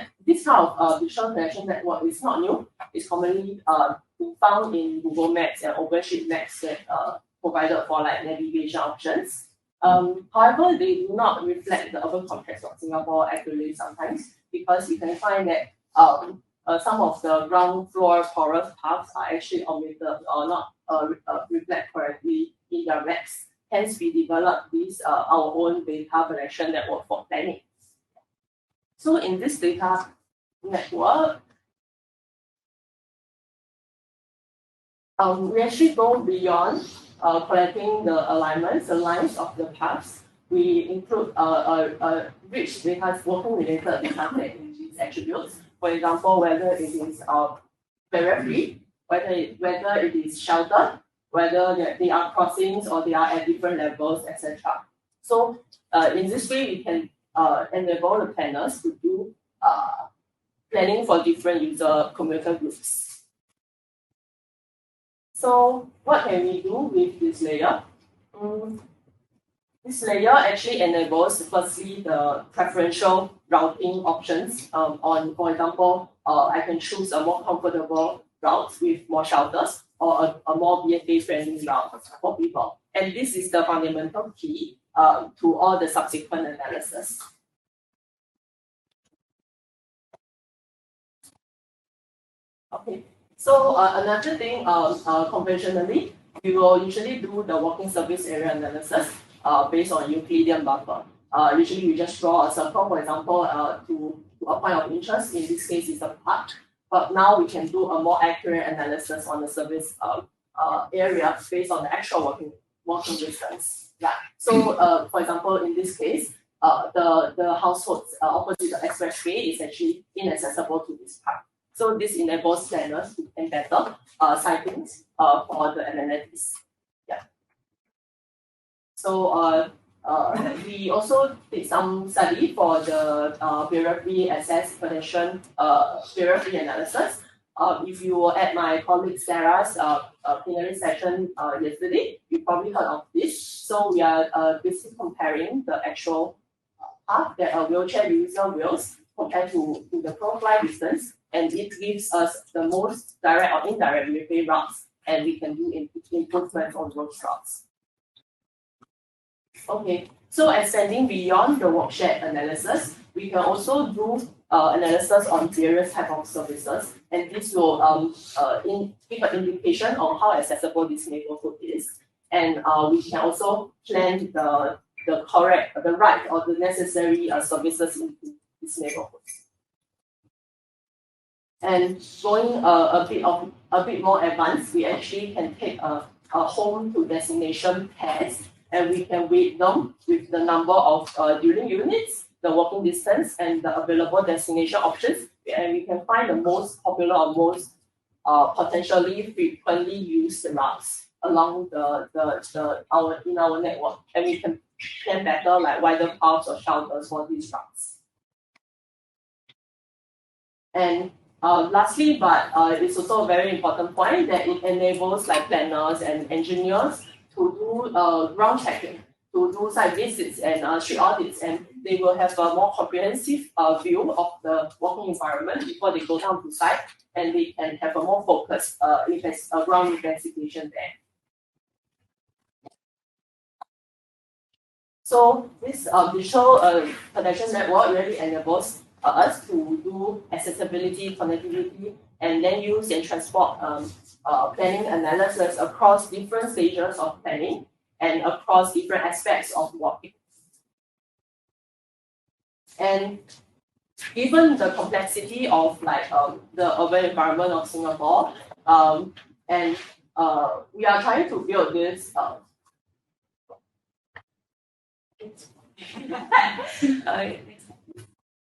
of digital pedestrian network is not new. It's commonly found in Google Maps and OpenStreetMaps that provided for like navigation options. However, they do not reflect the urban context of Singapore accurately sometimes, because you can find that some of the ground floor porous paths are actually omitted or not reflect correctly in their maps. Hence, we developed this our own data pedestrian network for planning. So in this data network, we actually go beyond collecting the alignments, the lines of the paths. We include a rich data, walking-related data set in these attributes. For example, whether it is barrier-free, whether it is sheltered, whether they are crossings or they are at different levels, etc. So in this way, we can enable the planners to do planning for different commuter groups. So what can we do with this layer? This layer actually enables, firstly, the preferential routing options. For example, I can choose a more comfortable route with more shelters, or a more BFA-friendly route for people. And this is the fundamental key to all the subsequent analysis. Okay, so another thing, conventionally, we will usually do the walking surface area analysis based on Euclidean buffer. Usually we just draw a circle, for example, to a point of interest. In this case, it's a park. But now we can do a more accurate analysis on the surface area based on the actual walking distance. Yeah. So, for example, in this case, the households opposite the expressway is actually inaccessible to this park. So this enables planners to plan better sightings for the amenities. Yeah. So we also did some study for the barrier-free access pedestrian barrier-free analysis. If you were at my colleague Sarah's plenary session yesterday, you probably heard of this. So we are basically comparing the actual path that a wheelchair user wills compared to the crow-fly distance, and it gives us the most direct or indirect barrier-free routes, and we can do improvements on those routes. Okay, so extending beyond the walk-shared analysis, we can also do analysis on various types of services, and this will give an indication on how accessible this neighborhood is. And we can also plan the right or the necessary services into this neighborhood. And going a bit more advanced, we actually can take a home to destination pairs, and we can weight them with the number of dwelling units, the walking distance, and the available destination options, and we can find the most popular or most potentially frequently used routes along in our network, and we can plan better like wider paths or shelters for these routes. And lastly, but it's also a very important point that it enables like planners and engineers to do ground checking, to do site visits and street audits, and they will have a more comprehensive view of the walking environment before they go down to site, and they can have a more focused ground investigation there. So this digital connection network really enables us to do accessibility, connectivity, and land use and transport planning analysis across different stages of planning and across different aspects of walking. And given the complexity of the urban environment of Singapore, we are trying to build this.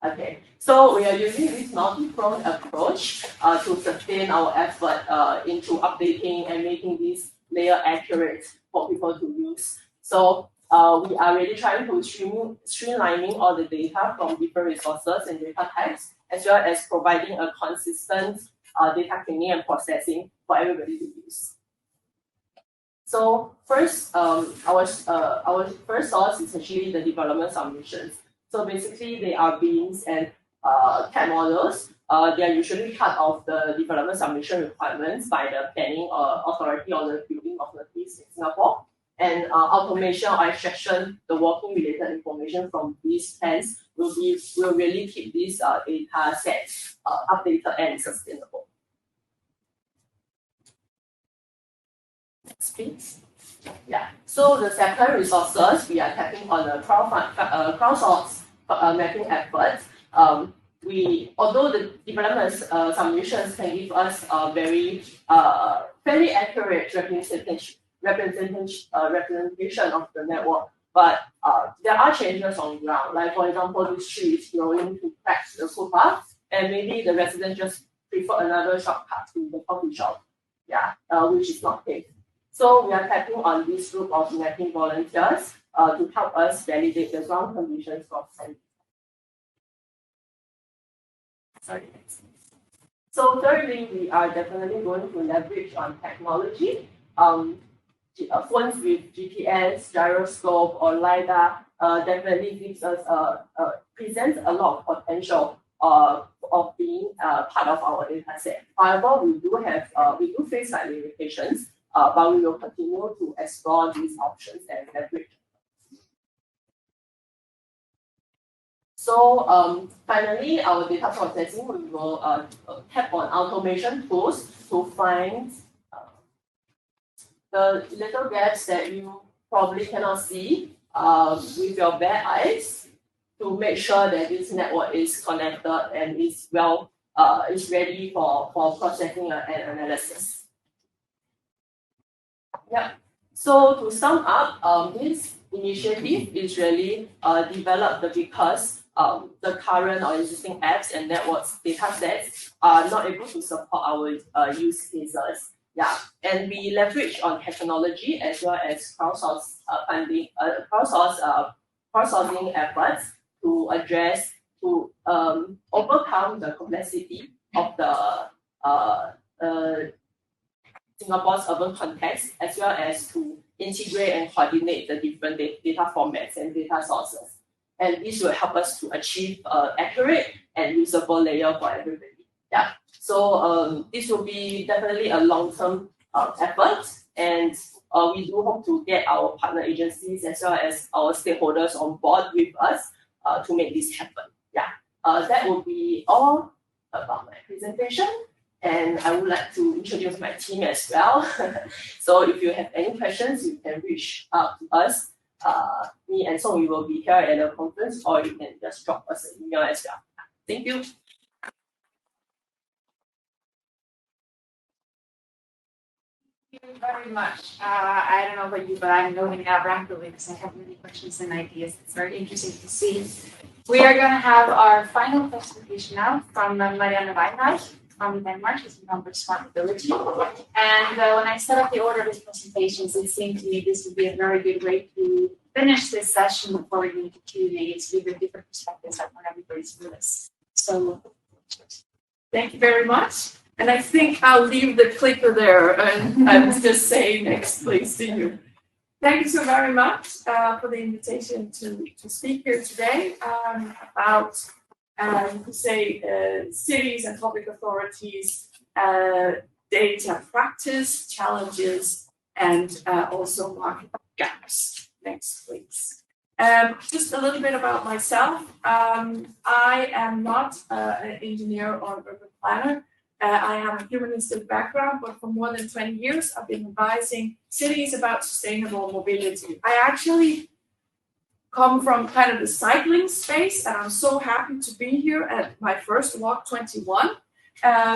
Okay, so we are using this multi-pronged approach to sustain our effort into updating and making this layer accurate for people to use. So we are really trying to streamlining all the data from different resources and data types, as well as providing a consistent data cleaning and processing for everybody to use. So first, our first source is actually the development submissions. So basically, they are beams and CAD models. They are usually part of the development submission requirements by the planning authority or the building authorities in Singapore. And automation or extraction, the walking related information from these plans will really keep these data sets updated and sustainable. Next, please. Yeah. So the second resources, we are tapping on the crowdsource mapping efforts. Although the development submissions can give us a very fairly accurate representation of the network, but there are changes on ground. Like for example, this tree is growing to crack the footpath, and maybe the residents just prefer another shortcut to the coffee shop. Yeah, which is not safe. So we are tapping on this group of mapping volunteers to help us validate the ground conditions for sand. Sorry. So thirdly, we are definitely going to leverage on technology. Phones with GPS, gyroscope, or LiDAR definitely gives us presents a lot of potential of being part of our data set. However, we do face slight limitations. But we will continue to explore these options and leverage. So finally, our data processing, we will tap on automation tools to find the little gaps that you probably cannot see with your bare eyes to make sure that this network is connected and is ready for processing and analysis. Yeah. So to sum up, this initiative is really developed because the current or existing apps and networks data sets are not able to support our use cases. Yeah, and we leverage on technology as well as crowdsourcing efforts to overcome the complexity of the Singapore's urban context, as well as to integrate and coordinate the different data formats and data sources. And this will help us to achieve accurate and usable layer for everybody. Yeah. So this will be definitely a long-term effort, and we do hope to get our partner agencies as well as our stakeholders on board with us to make this happen. Yeah. That will be all about my presentation. And I would like to introduce my team as well. So if you have any questions, you can reach out to us. Me and Song, we will be here at the conference, or you can just drop us an email as well. Thank you. Thank you very much. I don't know about you, but I'm noting out rapidly because I have many questions and ideas. It's very interesting to see. We are going to have our final presentation now from Marianne Weinreich from Denmark. She's from Smart Mobility. And when I set up the order of these presentations, it seemed to me this would be a very good way to finish this session before we move to Q&A to give a different perspectives on everybody's with us. So, thank you very much. And I think I'll leave the clicker there and I was just saying next please to you. Thank you so very much for the invitation to speak here today about, you could say, cities and public authorities, data practice, challenges, and also market gaps. Next, please. Just a little bit about myself. I am not an engineer or urban planner. I have a humanistic background, but for more than 20 years, I've been advising cities about sustainable mobility. I actually come from kind of the cycling space, and I'm so happy to be here at my first Walk21,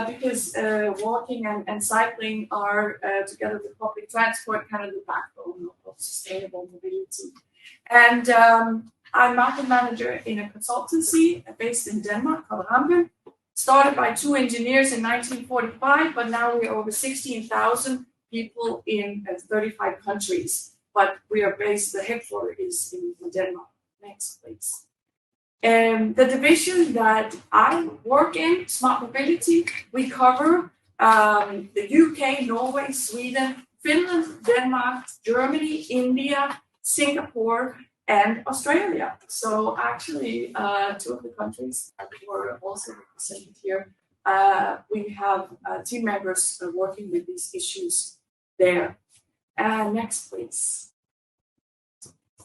because walking and cycling are, together with public transport, kind of the backbone of sustainable mobility. And I'm market manager in a consultancy based in Denmark called Hamburg. Started by 2 engineers in 1945, but now we're over 16,000 people in 35 countries. But we are based, the headquarters is in Denmark. Next, please. The division that I work in, Smart Mobility, we cover the UK, Norway, Sweden, Finland, Denmark, Germany, India, Singapore, and Australia. So actually, 2 of the countries that were also represented here. We have team members working with these issues there. Next, please.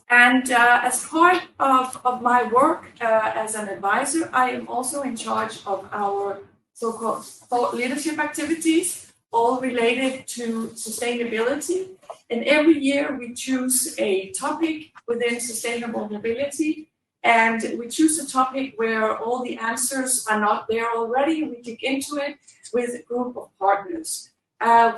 And as part of my work as an advisor, I am also in charge of our so-called thought leadership activities, all related to sustainability. And every year we choose a topic within sustainable mobility, and we choose a topic where all the answers are not there already. We dig into it with a group of partners.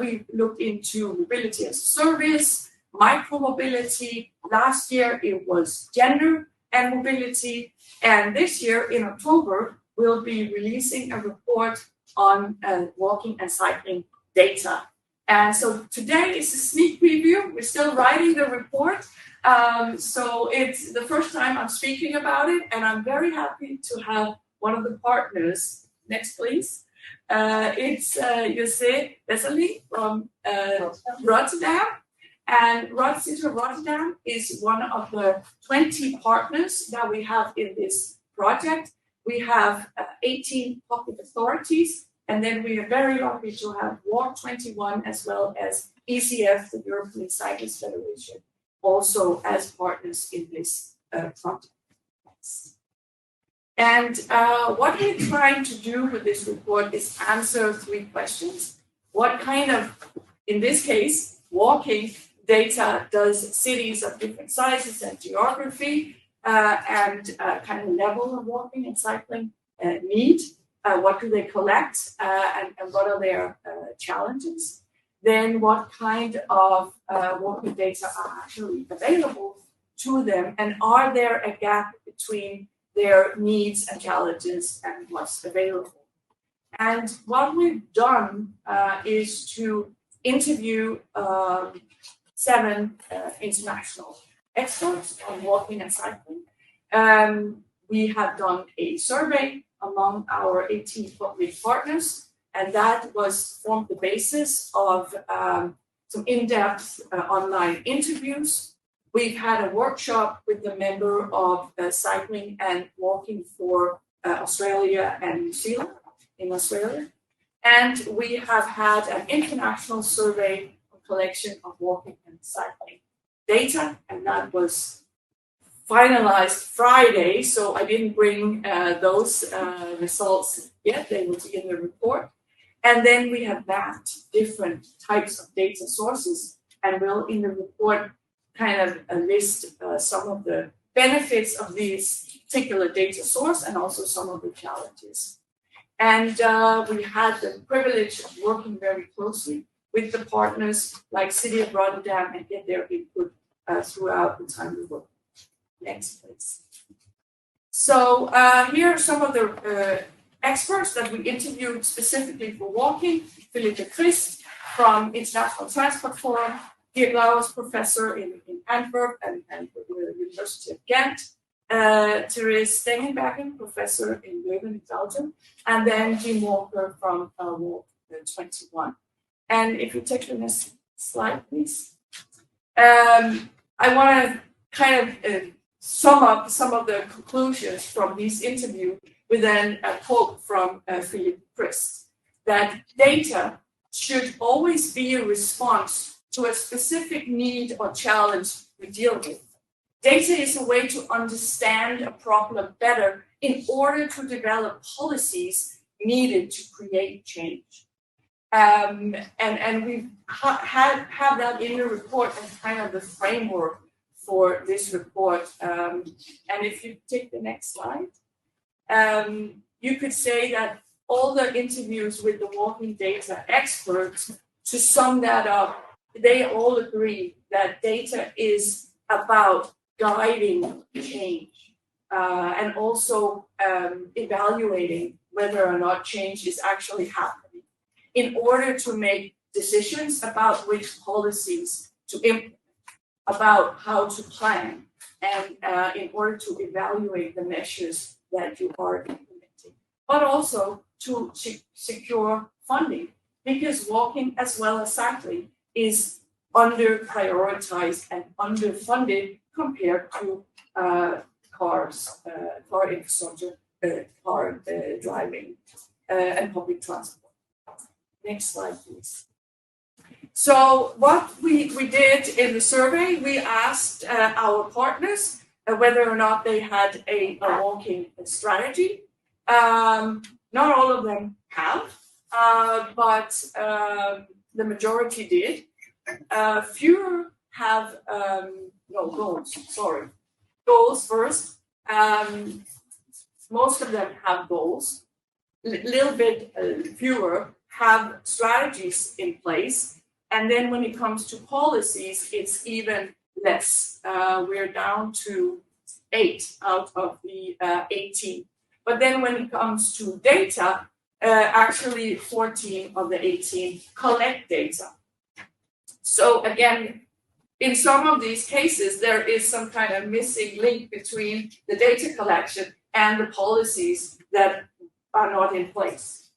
We looked into mobility as a service, micro-mobility. Last year it was gender and mobility, and this year in October we'll be releasing a report on walking and cycling data. And so today is a sneak preview. We're still writing the report, so it's the first time I'm speaking about it, and I'm very happy to have one of the partners. Next, please. It's Jose Vesely from Rotterdam. And City of Rotterdam is one of the 20 partners that we have in this project. We have 18 public authorities, and then we are very lucky to have Walk21 as well as ECF, the European Cyclists Federation, also as partners in this project. And what we're trying to do with this report is answer 3 questions. What kind of, in this case, walking data does cities of different sizes and geography and kind of level of walking and cycling need? What do they collect and what are their challenges? Then what kind of walking data are actually available to them, and are there a gap between their needs and challenges and what's available? And what we've done is to interview 7 international experts on walking and cycling. We have done a survey among our 18 public partners, and that formed the basis of some in-depth online interviews. We've had a workshop with the member of Cycling and Walking for Australia and New Zealand in Australia. And we have had an international survey collection of walking and cycling data, and that was finalized Friday, so I didn't bring those results yet. They will be in the report. And then we have mapped different types of data sources, and we'll in the report kind of list some of the benefits of this particular data source and also some of the challenges. And we had the privilege of working very closely with the partners like City of Rotterdam and get their input throughout the time we work. Next, please. So here are some of the experts that we interviewed specifically for walking. Philippe Christ from International Transport Forum, Dirk Lauwers, professor in Antwerp and the University of Ghent, Therese Stengenbergen, professor in Leuven in Belgium, and then Jim Walker from Walk21. And if you take the next slide, please. I want to kind of sum up some of the conclusions from this interview with then a quote from Philippe Christ, that data should always be a response to a specific need or challenge we deal with. Data is a way to understand a problem better in order to develop policies needed to create change. And we have that in the report as kind of the framework for this report. And if you take the next slide, you could say that all the interviews with the walking data experts, to sum that up, they all agree that data is about guiding change and also evaluating whether or not change is actually happening in order to make decisions about which policies to implement, about how to plan, and in order to evaluate the measures that you are implementing, but also to secure funding, because walking as well as cycling is under prioritized and underfunded compared to cars, car infrastructure, car driving, and public transport. Next slide, please. So what we did in the survey, we asked our partners whether or not they had a walking strategy. Not all of them have, but the majority did. Fewer have goals. Sorry, goals first. Most of them have goals. Little bit fewer have strategies in place. And then when it comes to policies, it's even less. We're down to 8 out of the 18. But then when it comes to data, actually 14 of the 18 collect data. So again, in some of these cases, there is some kind of missing link between the data collection and the policies that are not in place.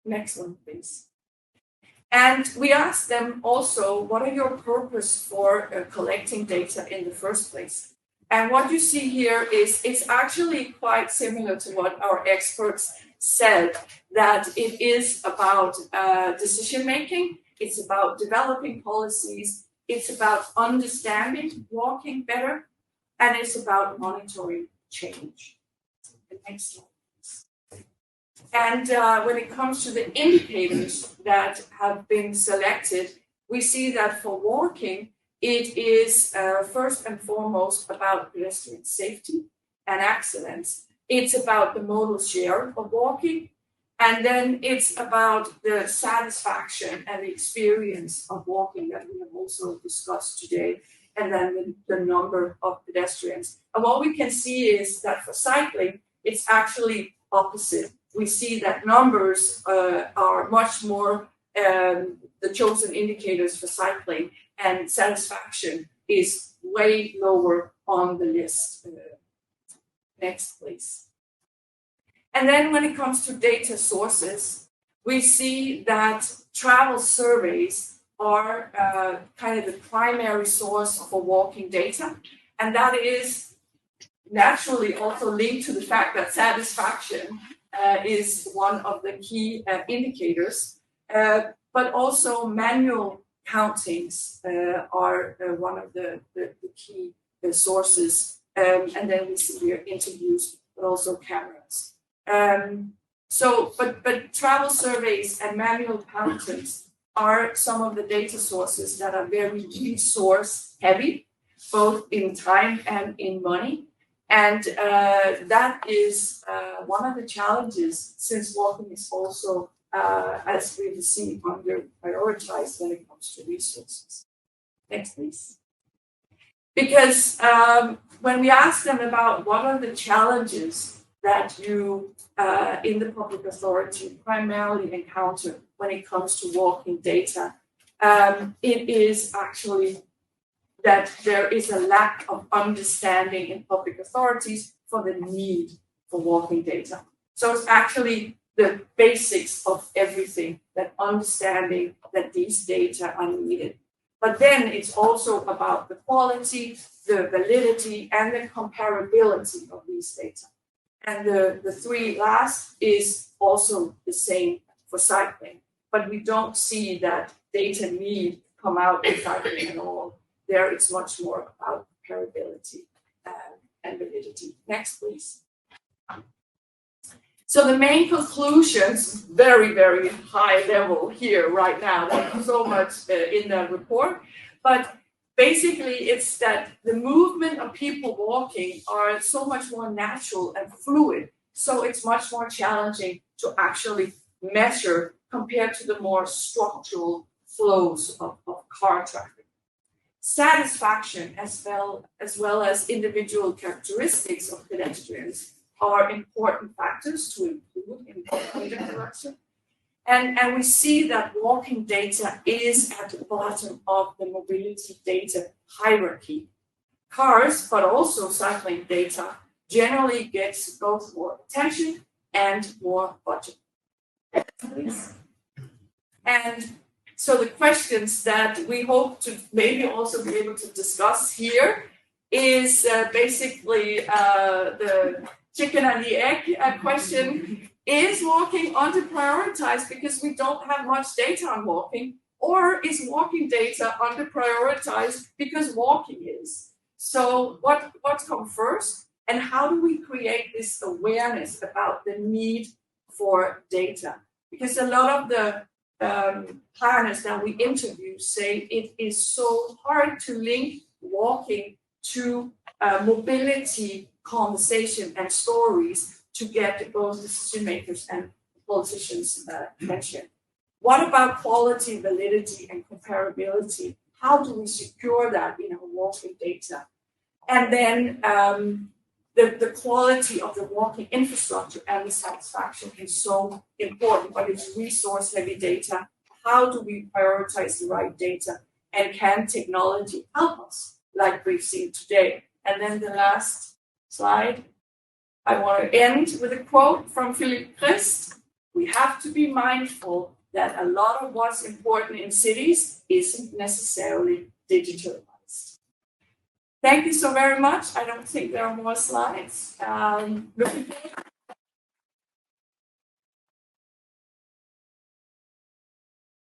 Next one, please. And we asked them also, what are your purpose for collecting data in the first place? And what you see here is it's actually quite similar to what our experts said, that it is about decision making, it's about developing policies, it's about understanding walking better, and it's about monitoring change. The next slide. And when it comes to the indicators that have been selected, we see that for walking, it is first and foremost about pedestrian safety and accidents. It's about the modal share of walking, and then it's about the satisfaction and the experience of walking that we have also discussed today, and then the number of pedestrians. And what we can see is that for cycling, it's actually opposite. We see that numbers are much more the chosen indicators for cycling, and satisfaction is way lower on the list. Next, please. And then when it comes to data sources, we see that travel surveys are kind of the primary source for walking data, and that is naturally also linked to the fact that satisfaction is one of the key indicators, but also manual countings are one of the key sources, and then we see here interviews, but also cameras. But travel surveys and manual countings are some of the data sources that are very resource heavy, both in time and in money. And that is one of the challenges, since walking is also, as we see, under prioritized when it comes to resources. Next, please. Because when we ask them about what are the challenges that you in the public authority primarily encounter when it comes to walking data, it is actually that there is a lack of understanding in public authorities for the need for walking data. So it's actually the basics of everything, that understanding that these data are needed. But then it's also about the quality, the validity, and the comparability of these data. And the three last is also the same for cycling. But we don't see that data need come out in cycling at all. There it's much more about comparability and validity. Next, please. So the main conclusions, very, very high level here right now. There's so much in the report, but basically it's that the movement of people walking are so much more natural and fluid. So it's much more challenging to actually measure compared to the more structural flows of car traffic. Satisfaction as well as individual characteristics of pedestrians are important factors to include in data collection. And we see that walking data is at the bottom of the mobility data hierarchy. Cars, but also cycling data, generally gets both more attention and more budget. Please. And so the questions that we hope to maybe also be able to discuss here is basically the chicken and the egg question. Is walking under-prioritized because we don't have much data on walking, or is walking data under-prioritized because walking is? So what comes first, and how do we create this awareness about the need for data? Because a lot of the planners that we interview say it is so hard to link walking to mobility conversation and stories to get both decision makers and politicians' attention. What about quality, validity, and comparability? How do we secure that in our walking data? And then the quality of the walking infrastructure and the satisfaction is so important, but it's resource-heavy data. How do we prioritize the right data? And can technology help us, like we've seen today? And then the last slide. I want to end with a quote from Philip Christ. We have to be mindful that a lot of what's important in cities isn't necessarily digitalized. Thank you so very much. I don't think there are more slides. Looking forward.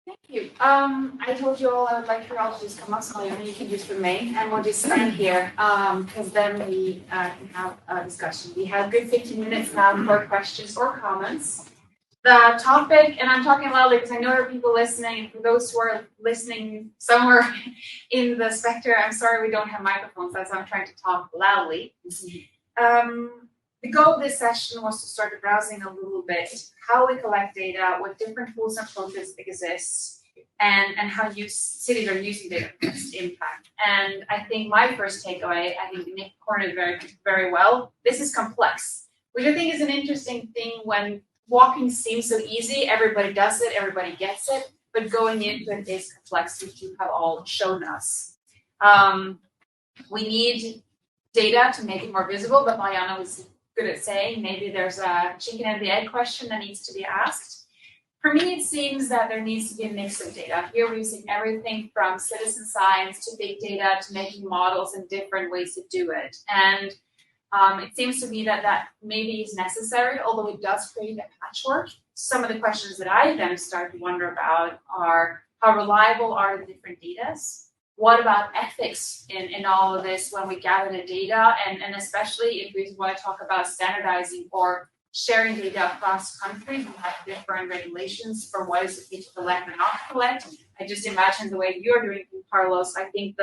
Thank you. I told you all I would like for you all to just come up, so you can just remain, and we'll just stand here because then we can have a discussion. We have a good 15 minutes now for questions or comments. The topic, and I'm talking loudly because I know there are people listening, and for those who are listening somewhere in the spectrum, I'm sorry we don't have microphones, that's why I'm trying to talk loudly. The goal of this session was to start browsing a little bit how we collect data, what different tools and approaches exist, and how cities are using data for its impact. And I think my first takeaway, I think Nick cornered very, very well. This is complex, which I think is an interesting thing. When walking seems so easy, everybody does it, everybody gets it, but going into it is complex, which you have all shown us. We need data to make it more visible, but Mariana was good at saying maybe there's a chicken and the egg question that needs to be asked. For me, it seems that there needs to be a mix of data. Here we're using everything from citizen science to big data to making models and different ways to do it. And it seems to me that maybe is necessary, although it does create a patchwork. Some of the questions that I then start to wonder about are how reliable are the different data? What about ethics in all of this when we gather the data, and especially if we want to talk about standardizing or sharing data across countries? We have different regulations for what is okay to collect or not collect. I just imagine the way you're doing it, Carlos. I think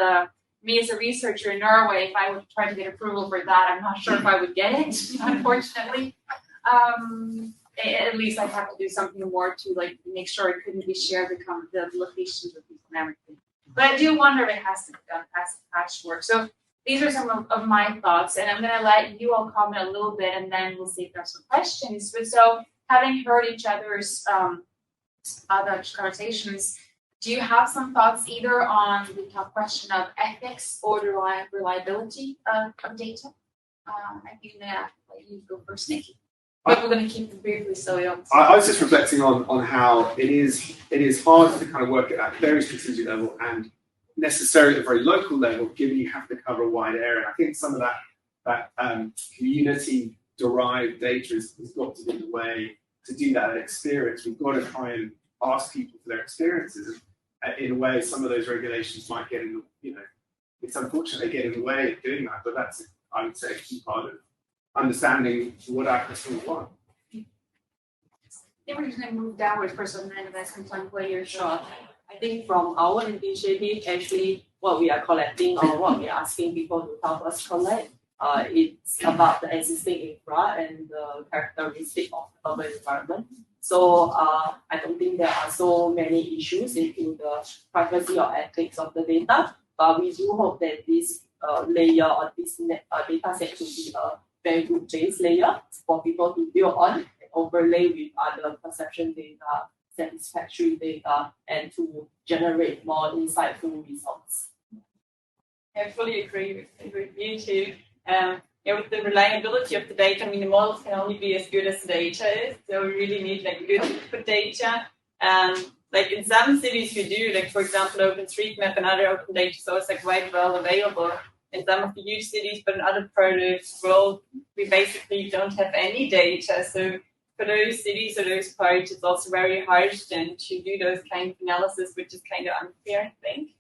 me as a researcher in Norway, if I would try to get approval for that, I'm not sure if I would get it, unfortunately. At least I'd have to do something more to make sure it couldn't be shared, the locations of people and everything. But I do wonder if it has to be done as a patchwork. So these are some of my thoughts, and I'm going to let you all comment a little bit, and then we'll see if there's some questions. But so, having heard each other's other conversations, do you have some thoughts either on the top question of ethics or the reliability of data? I think let you go first, Nikki. But we're going to keep it briefly so we don't. I was just reflecting on how it is hard to kind of work at that very strategic level and necessarily at a very local level, given you have to cover a wide area. I think some of that community-derived data has got to be the way to do that experience. We've got to try and ask people for their experiences. In a way, some of those regulations might get in it's unfortunately getting in the way of doing that, but that's, I would say, a key part of understanding what our customers want. I think we're just going to move downwards for some investment plan where you're short. I think from our initiative, actually, what we are collecting or what we are asking people to help us collect, it's about the existing infra and the characteristic of the urban environment. So I don't think there are so many issues into the privacy or ethics of the data, but we do hope that this layer or this data set to be a very good base layer for people to build on and overlay with other perception data, satisfactory data, and to generate more insightful results. I fully agree with you too. With the reliability of the data, I mean, the models can only be as good as the data is. So we really need like good input data. Like in some cities we do, like for example, OpenStreetMap and other open data sources are quite well available in some of the huge cities, but in other parts of the world, we basically don't have any data. So for those cities or those parts, it's also very hard then to do those kind of analysis, which is kind of unfair, I think.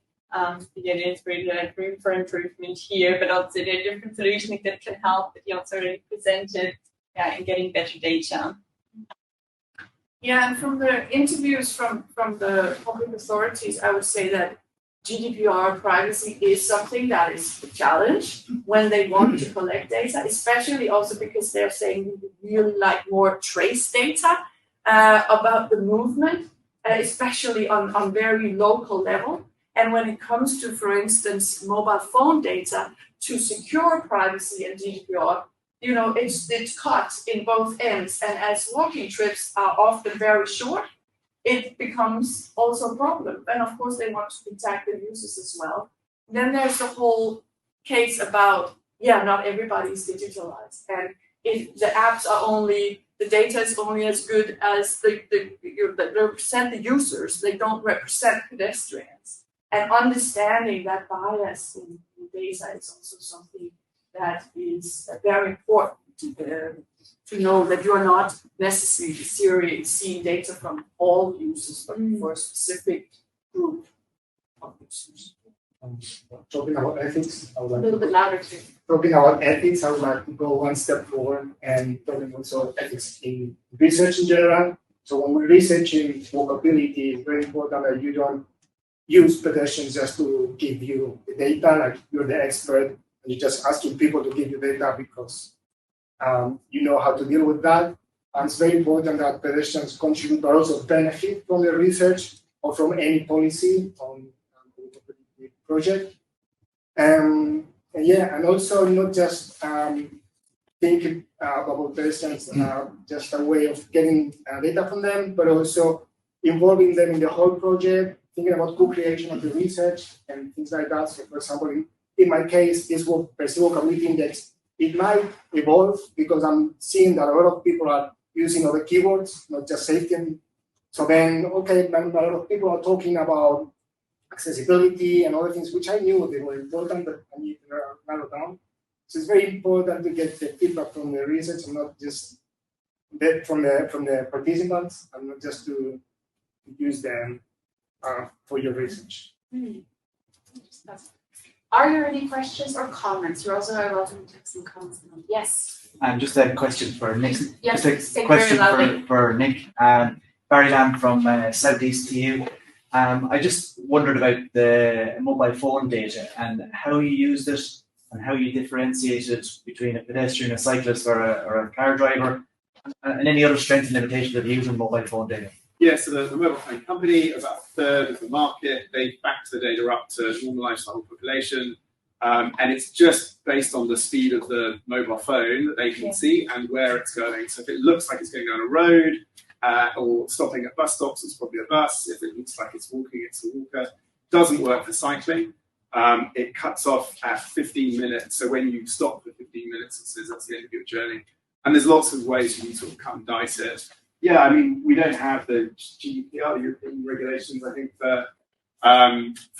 Yeah, there's really like room for improvement here, but also there are different solutions that can help that you also already presented in getting better data. Yeah, and from the interviews from the public authorities, I would say that GDPR privacy is something that is a challenge when they want to collect data, especially also because they're saying we would really like more trace data about the movement, especially on very local level. And when it comes to, for instance, mobile phone data, to secure privacy and GDPR, you know, it's cut in both ends. And as walking trips are often very short, it becomes also a problem. And of course, they want to protect the users as well. Then there's the whole case about, not everybody is digitalized. And if the apps are only, the data is only as good as they represent the users, they don't represent pedestrians. And understanding that bias in data is also something that is very important to know that you are not necessarily seeing data from all users, but for a specific group of users. Talking about ethics, I would like A little bit louder too. Talking about ethics, I would like to go one step forward and talking also ethics in research in general. So when we're researching walkability, it's very important that you don't use pedestrians just to give you the data, like you're the expert, and you're just asking people to give you data because you know how to deal with that. And it's very important that pedestrians contribute but also benefit from the research or from any policy on the project. And also not just think about pedestrians just a way of getting data from them, but also involving them in the whole project, thinking about co-creation of the research and things like that. So, for example, in my case, this walkability index, it might evolve because I'm seeing that a lot of people are using other keywords, not just safety. So then, okay, a lot of people are talking about accessibility and other things, which I knew they were important, but I need to narrow down. So it's very important to get the feedback from the research and not just from the participants, and not just to use them for your research. Are there any questions or comments? You're also welcome to take some comments. Yes. Just a question for Nick. Yes, just a question for Nick. Barry Lamb from Southeast to you. I just wondered about the mobile phone data and how you used it and how you differentiated between a pedestrian, a cyclist, or a car driver, and any other strengths and limitations of using mobile phone data. Yeah, so the mobile phone company, about a third of the market, they backed the data up to normalise the whole population. And it's just based on the speed of the mobile phone that they can see and where it's going. So if it looks like it's going down a road or stopping at bus stops, it's probably a bus. If it looks like it's walking, it's a walker. Doesn't work for cycling. It cuts off at 15 minutes. So when you stop for 15 minutes, it says that's the end of your journey. And there's lots of ways you can sort of cut and dice it. Yeah, I mean, we don't have the GDPR, the European regulations. I think for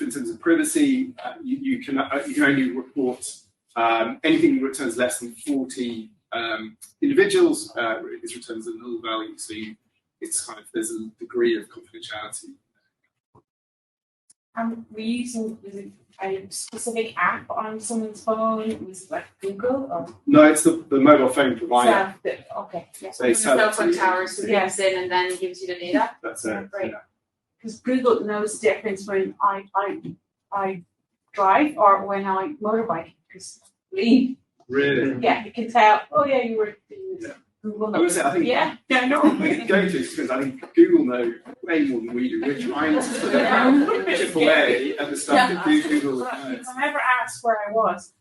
in terms of privacy, you can only report anything that returns less than 40 individuals is returned as a null value. So it's kind of, there's a degree of confidentiality. We using a specific app on someone's phone? Was it like Google or? No, it's the mobile phone provider. Okay. Yeah. So they sell cell it phone to you. towers who Yes. comes in and then gives you the data. That's it. Right. Yeah. Because Google knows the difference when I drive or when I motorbike. Because Really? yeah, you can tell. Oh yeah, you were. Yeah. Google What was knows. it? I think Yeah. I think go to because I think Google know way more than we do. We're trying to sort of chip away at the stuff that Google knows. If I ever asked where I was,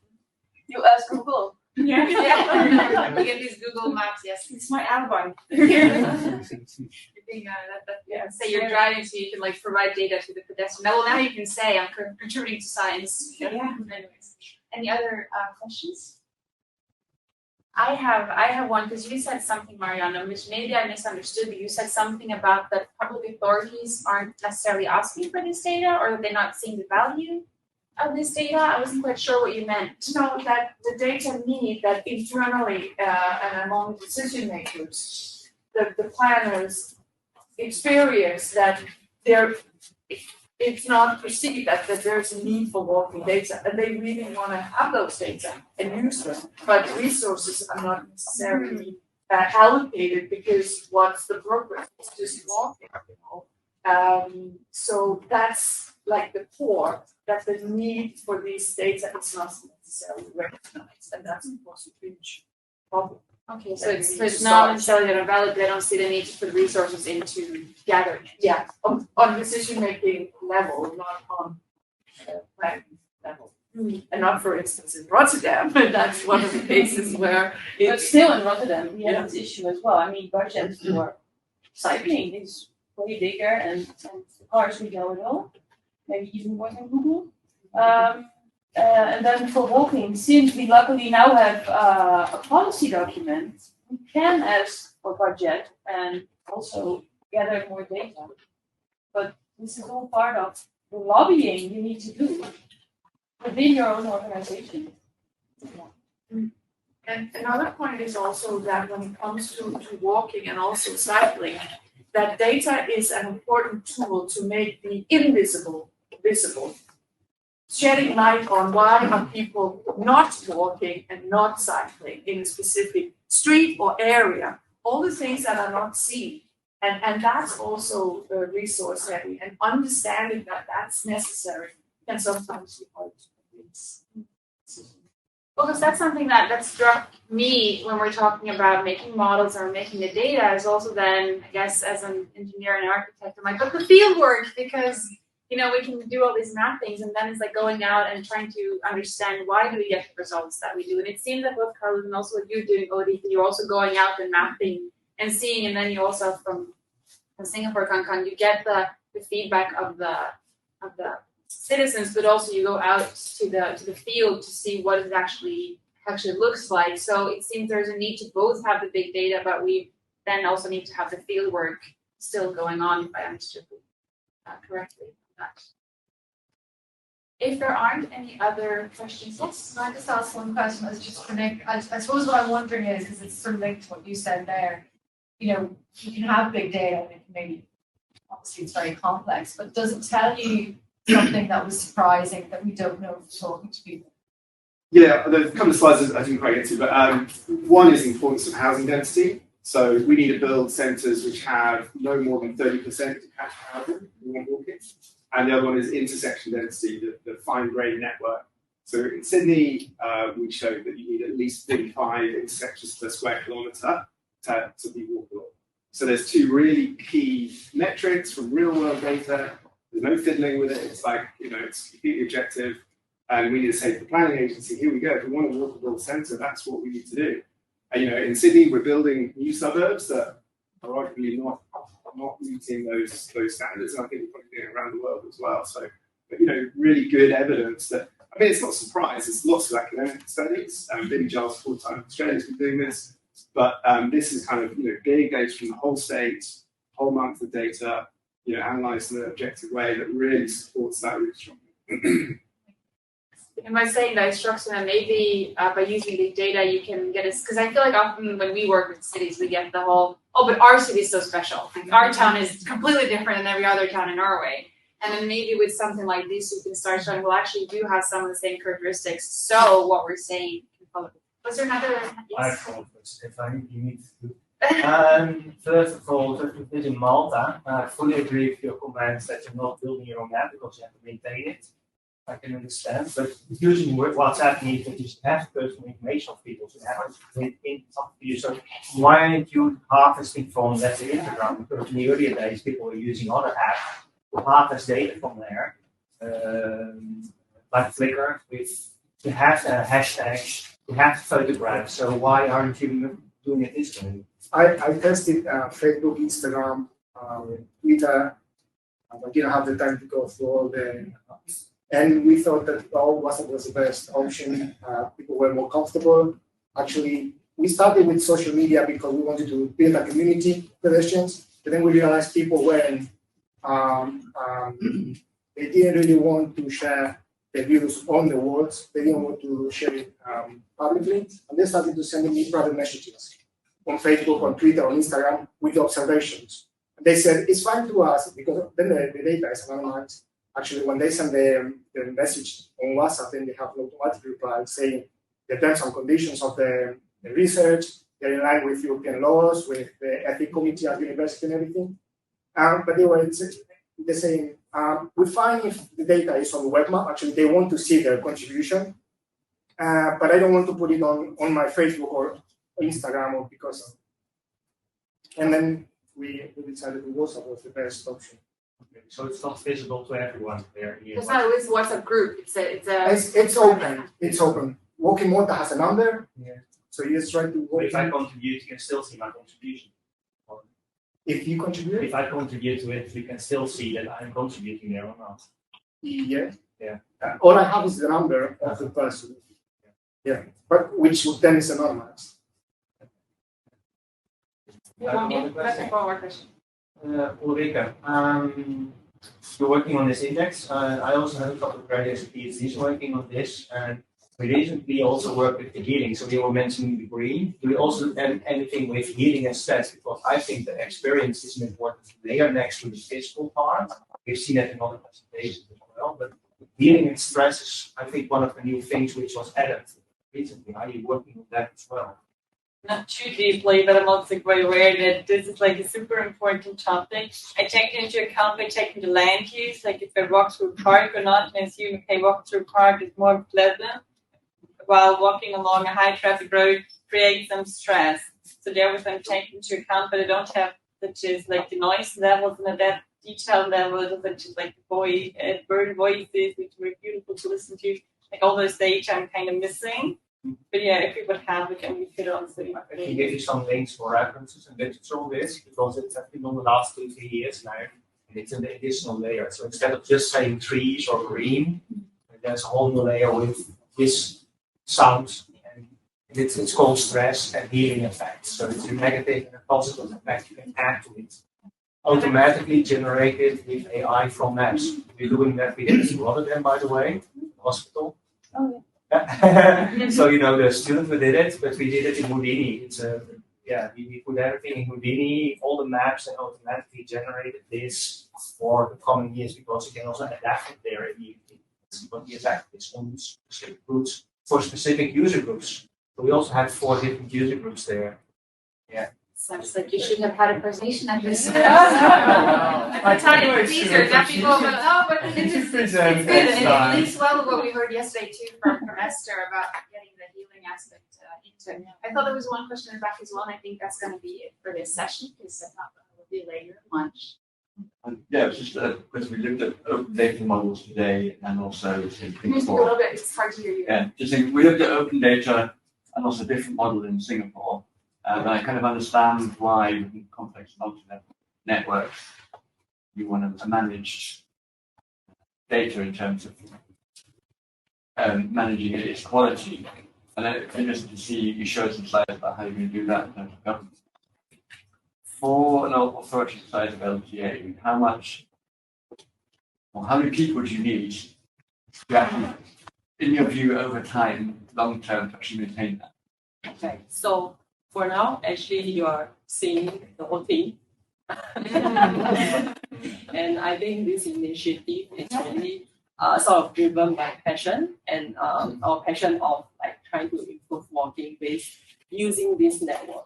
You ask Google. yeah, Yeah. You get these Google Maps, yes. it's my alibi. You think, say you're driving, so you can like provide data to the pedestrian. Well, now you can say I'm contributing to science. Yeah. Anyways, any other questions? I have one because you said something, Mariana, which maybe I misunderstood. But you said something about that public authorities aren't necessarily asking for this data, or that they're not seeing the value of this data. I wasn't quite sure what you meant. No, that the data need that internally and among decision makers, the planners experience that it's not perceived that there's a need for walking data, and they really want to have those data and use them, but resources are not necessarily allocated because what's the progress? It's just walking, you know. So that's like the core, that the need for these data is not necessarily recognized, and that's of course a huge problem. Okay, so it's not necessarily that are valid. They don't see the need to put resources into gathering it. Yeah, on decision making level, not on planning level. And not, for instance, in Rotterdam, but that's one of the cases where But it's still in Rotterdam, we have this issue as well. I mean, budget for cycling is way bigger, and the cars we go at all, maybe even more than Google. And then for walking, since we luckily now have a policy document, we can ask for budget and also gather more data. But this is all part of the lobbying you need to do within your own organization. And another point is also that when it comes to walking and also cycling, that data is an important tool to make the invisible visible. Shedding light on why are people not walking and not cycling in a specific street or area, all the things that are not seen. And that's also resource heavy, and understanding that that's necessary can sometimes be hard to convince. Well, because that's something that struck me when we're talking about making models or making the data is also then, I guess, as an engineer and architect, I'm like, but the field work, because you know, we can do all these mappings, and then it's like going out and trying to understand why do we get the results that we do. And it seems that both Carlos and also what you're doing, Odie, you're also going out and mapping and seeing, and then you also from Singapore Kankan, you get the feedback of the citizens, but also you go out to the field to see what it actually looks like. So it seems there's a need to both have the big data, but we then also need to have the field work still going on, if I understood correctly. If there aren't any other questions, yes. Can I just ask one question? As just for Nick, I suppose what I'm wondering is, because it's sort of linked to what you said there, you know, you can have big data, and it can maybe, obviously it's very complex, but does it tell you something that was surprising that we don't know from talking to people? Yeah, there's a couple of slides I didn't quite get to, but one is the importance of housing density. So we need to build centres which have no more than 30% detached housing in one walking. And the other one is intersection density, the fine-grained network. So in Sydney, we showed that you need at least 35 intersections per square kilometre to be walkable. So there's two really key metrics from real-world data. There's no fiddling with it. It's like, you know, it's completely objective. And we need to say to the planning agency, here we go. If we want a walkable centre, that's what we need to do. And, you know, in Sydney, we're building new suburbs that are arguably not meeting those standards, and I think we're probably doing it around the world as well. So, but, you know, really good evidence that, I mean, it's not a surprise. There's lots of academic studies. Billy Giles, full-time in Australia, has been doing this. But this is kind of, you know, big data from the whole state, whole month of data, you know, analysed in an objective way that really supports that really strongly. Am I saying that structure and maybe by using big data you can get us, because I feel like often when we work with cities we get the whole, oh, but our city is so special. Like our town is completely different than every other town in Norway. And then maybe with something like this, you can start showing, well, actually, you do have some of the same characteristics. So what we're saying can follow. Was there another? Yes. If I need to. First of all, just to visit Malta, I fully agree with your comments that you're not building your own app because you have to maintain it. I can understand, but usually what's happening is that you have personal information of people, so you have to in something for you. So why aren't you harvesting from, let's say, Instagram? Because in the earlier days, people were using other apps to harvest data from there, like Flickr, you have hashtags, you have photographs. So why aren't you doing it this way? I tested Facebook, Instagram, Twitter. I didn't have the time to go through all the. And we thought that WhatsApp was the best option. People were more comfortable. Actually, we started with social media because we wanted to build a community pedestrians. But then we realized people weren't. They didn't really want to share their views on the words. They didn't want to share it publicly. And they started to send me private messages on Facebook, on Twitter, on Instagram with observations. And they said, it's fine to us because then the data is anonymized. Actually, when they send the message on WhatsApp, then they have an automatic reply saying the terms and conditions of the research, they're in line with European laws, with the ethics committee at university and everything. But they were saying, we find if the data is on webmap, actually they want to see their contribution, but I don't want to put it on my Facebook or Instagram or because. And then we decided that WhatsApp was the best option. Okay, so it's not visible to everyone there. It's not always WhatsApp group. It's open. It's open. Walking Malta has a number. Yeah. So you just try to. If I contribute, you can still see my contribution. If you contribute. If I contribute to it, you can still see that I'm contributing there or not. Yeah. Yeah. All I have is the number of the person. Yeah. But which then is anonymous. That's a follow-up question. Ulrika, you're working on this index. I also have a couple of graduates and PhDs working on this, and we recently also worked with the healing. So you were mentioning the green. Do we also add anything with healing and stress? Because I think the experience is an important layer next to the physical part. We've seen that in other presentations as well. But healing and stress is, I think, one of the new things which was added recently. Are you working on that as well? Not too deeply, but I'm also quite aware that this is like a super important topic. I take it into account by checking the land use, like if I walk through a park or not, and I assume if I walk through a park is more pleasant, while walking along a high traffic road creates some stress. So there was I'm taking into account, but I don't have such as like the noise levels and that detail level, such as like the bird voices, which were beautiful to listen to. Like all those data I'm kind of missing. But yeah, if we would have it and we could also. I can give you some links for references and literature on this because it's been on the last 2-3 years now, and it's an additional layer. So instead of just saying trees or green, there's a whole new layer with this sound, and it's called stress and healing effects. So it's a negative and a positive effect you can add to it. Automatically generated with AI from maps. We're doing that. We did a lot of them, by the way, in the hospital. Oh, yeah. So the students who did it, but we did it in Houdini. We put everything in Houdini, all the maps, and automatically generated this for the coming years because you can also adapt it there if you see what the effect is on specific groups for specific user groups. So we also had 4 different user groups there. Yeah. Sounds like you should have had a presentation at this. I'm telling you, it's easier. That people, but it's good. It links well with what we heard yesterday too from Esther about getting the healing aspect into. I thought there was one question in the back as well, and I think that's going to be it for this session because I thought it would be later at lunch. Yeah, it's just because we looked at open data models today and also in Can you speak a little bit? It's hard to hear you. Yeah, just think we looked at open data and also different model in Singapore. And I kind of understand why in complex multi-level networks you want to manage data in terms of managing its quality. And it's interesting to see you showed some slides about how you're going to do that in terms of government. For an authority the size of LTA, how much or how many people do you need to actually, in your view, over time, long term, to actually maintain that? Okay, so for now, actually, you are seeing the whole thing. And I think this initiative is really sort of driven by passion and our passion of like trying to improve walking based using this network.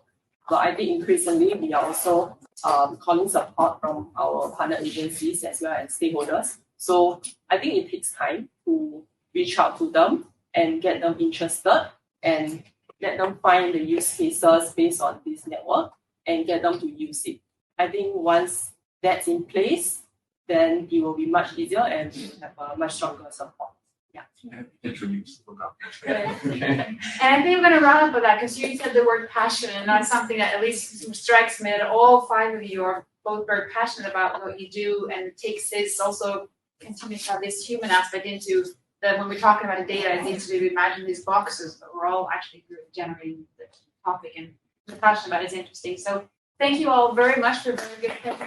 But I think increasingly we are also calling support from our partner agencies as well as stakeholders. So I think it takes time to reach out to them and get them interested and let them find the use cases based on this network and get them to use it. I think once that's in place, then it will be much easier and we will have a much stronger support. Yeah. Introduce the program. And I think I'm going to round up with that because you said the word passion, and that's something that at least strikes me that all five of you are both very passionate about what you do, and it takes this also continue to have this human aspect into that when we're talking about data, it needs to be imagine these boxes, but we're all actually generating the topic and the passion about it is interesting. So thank you all very much for very good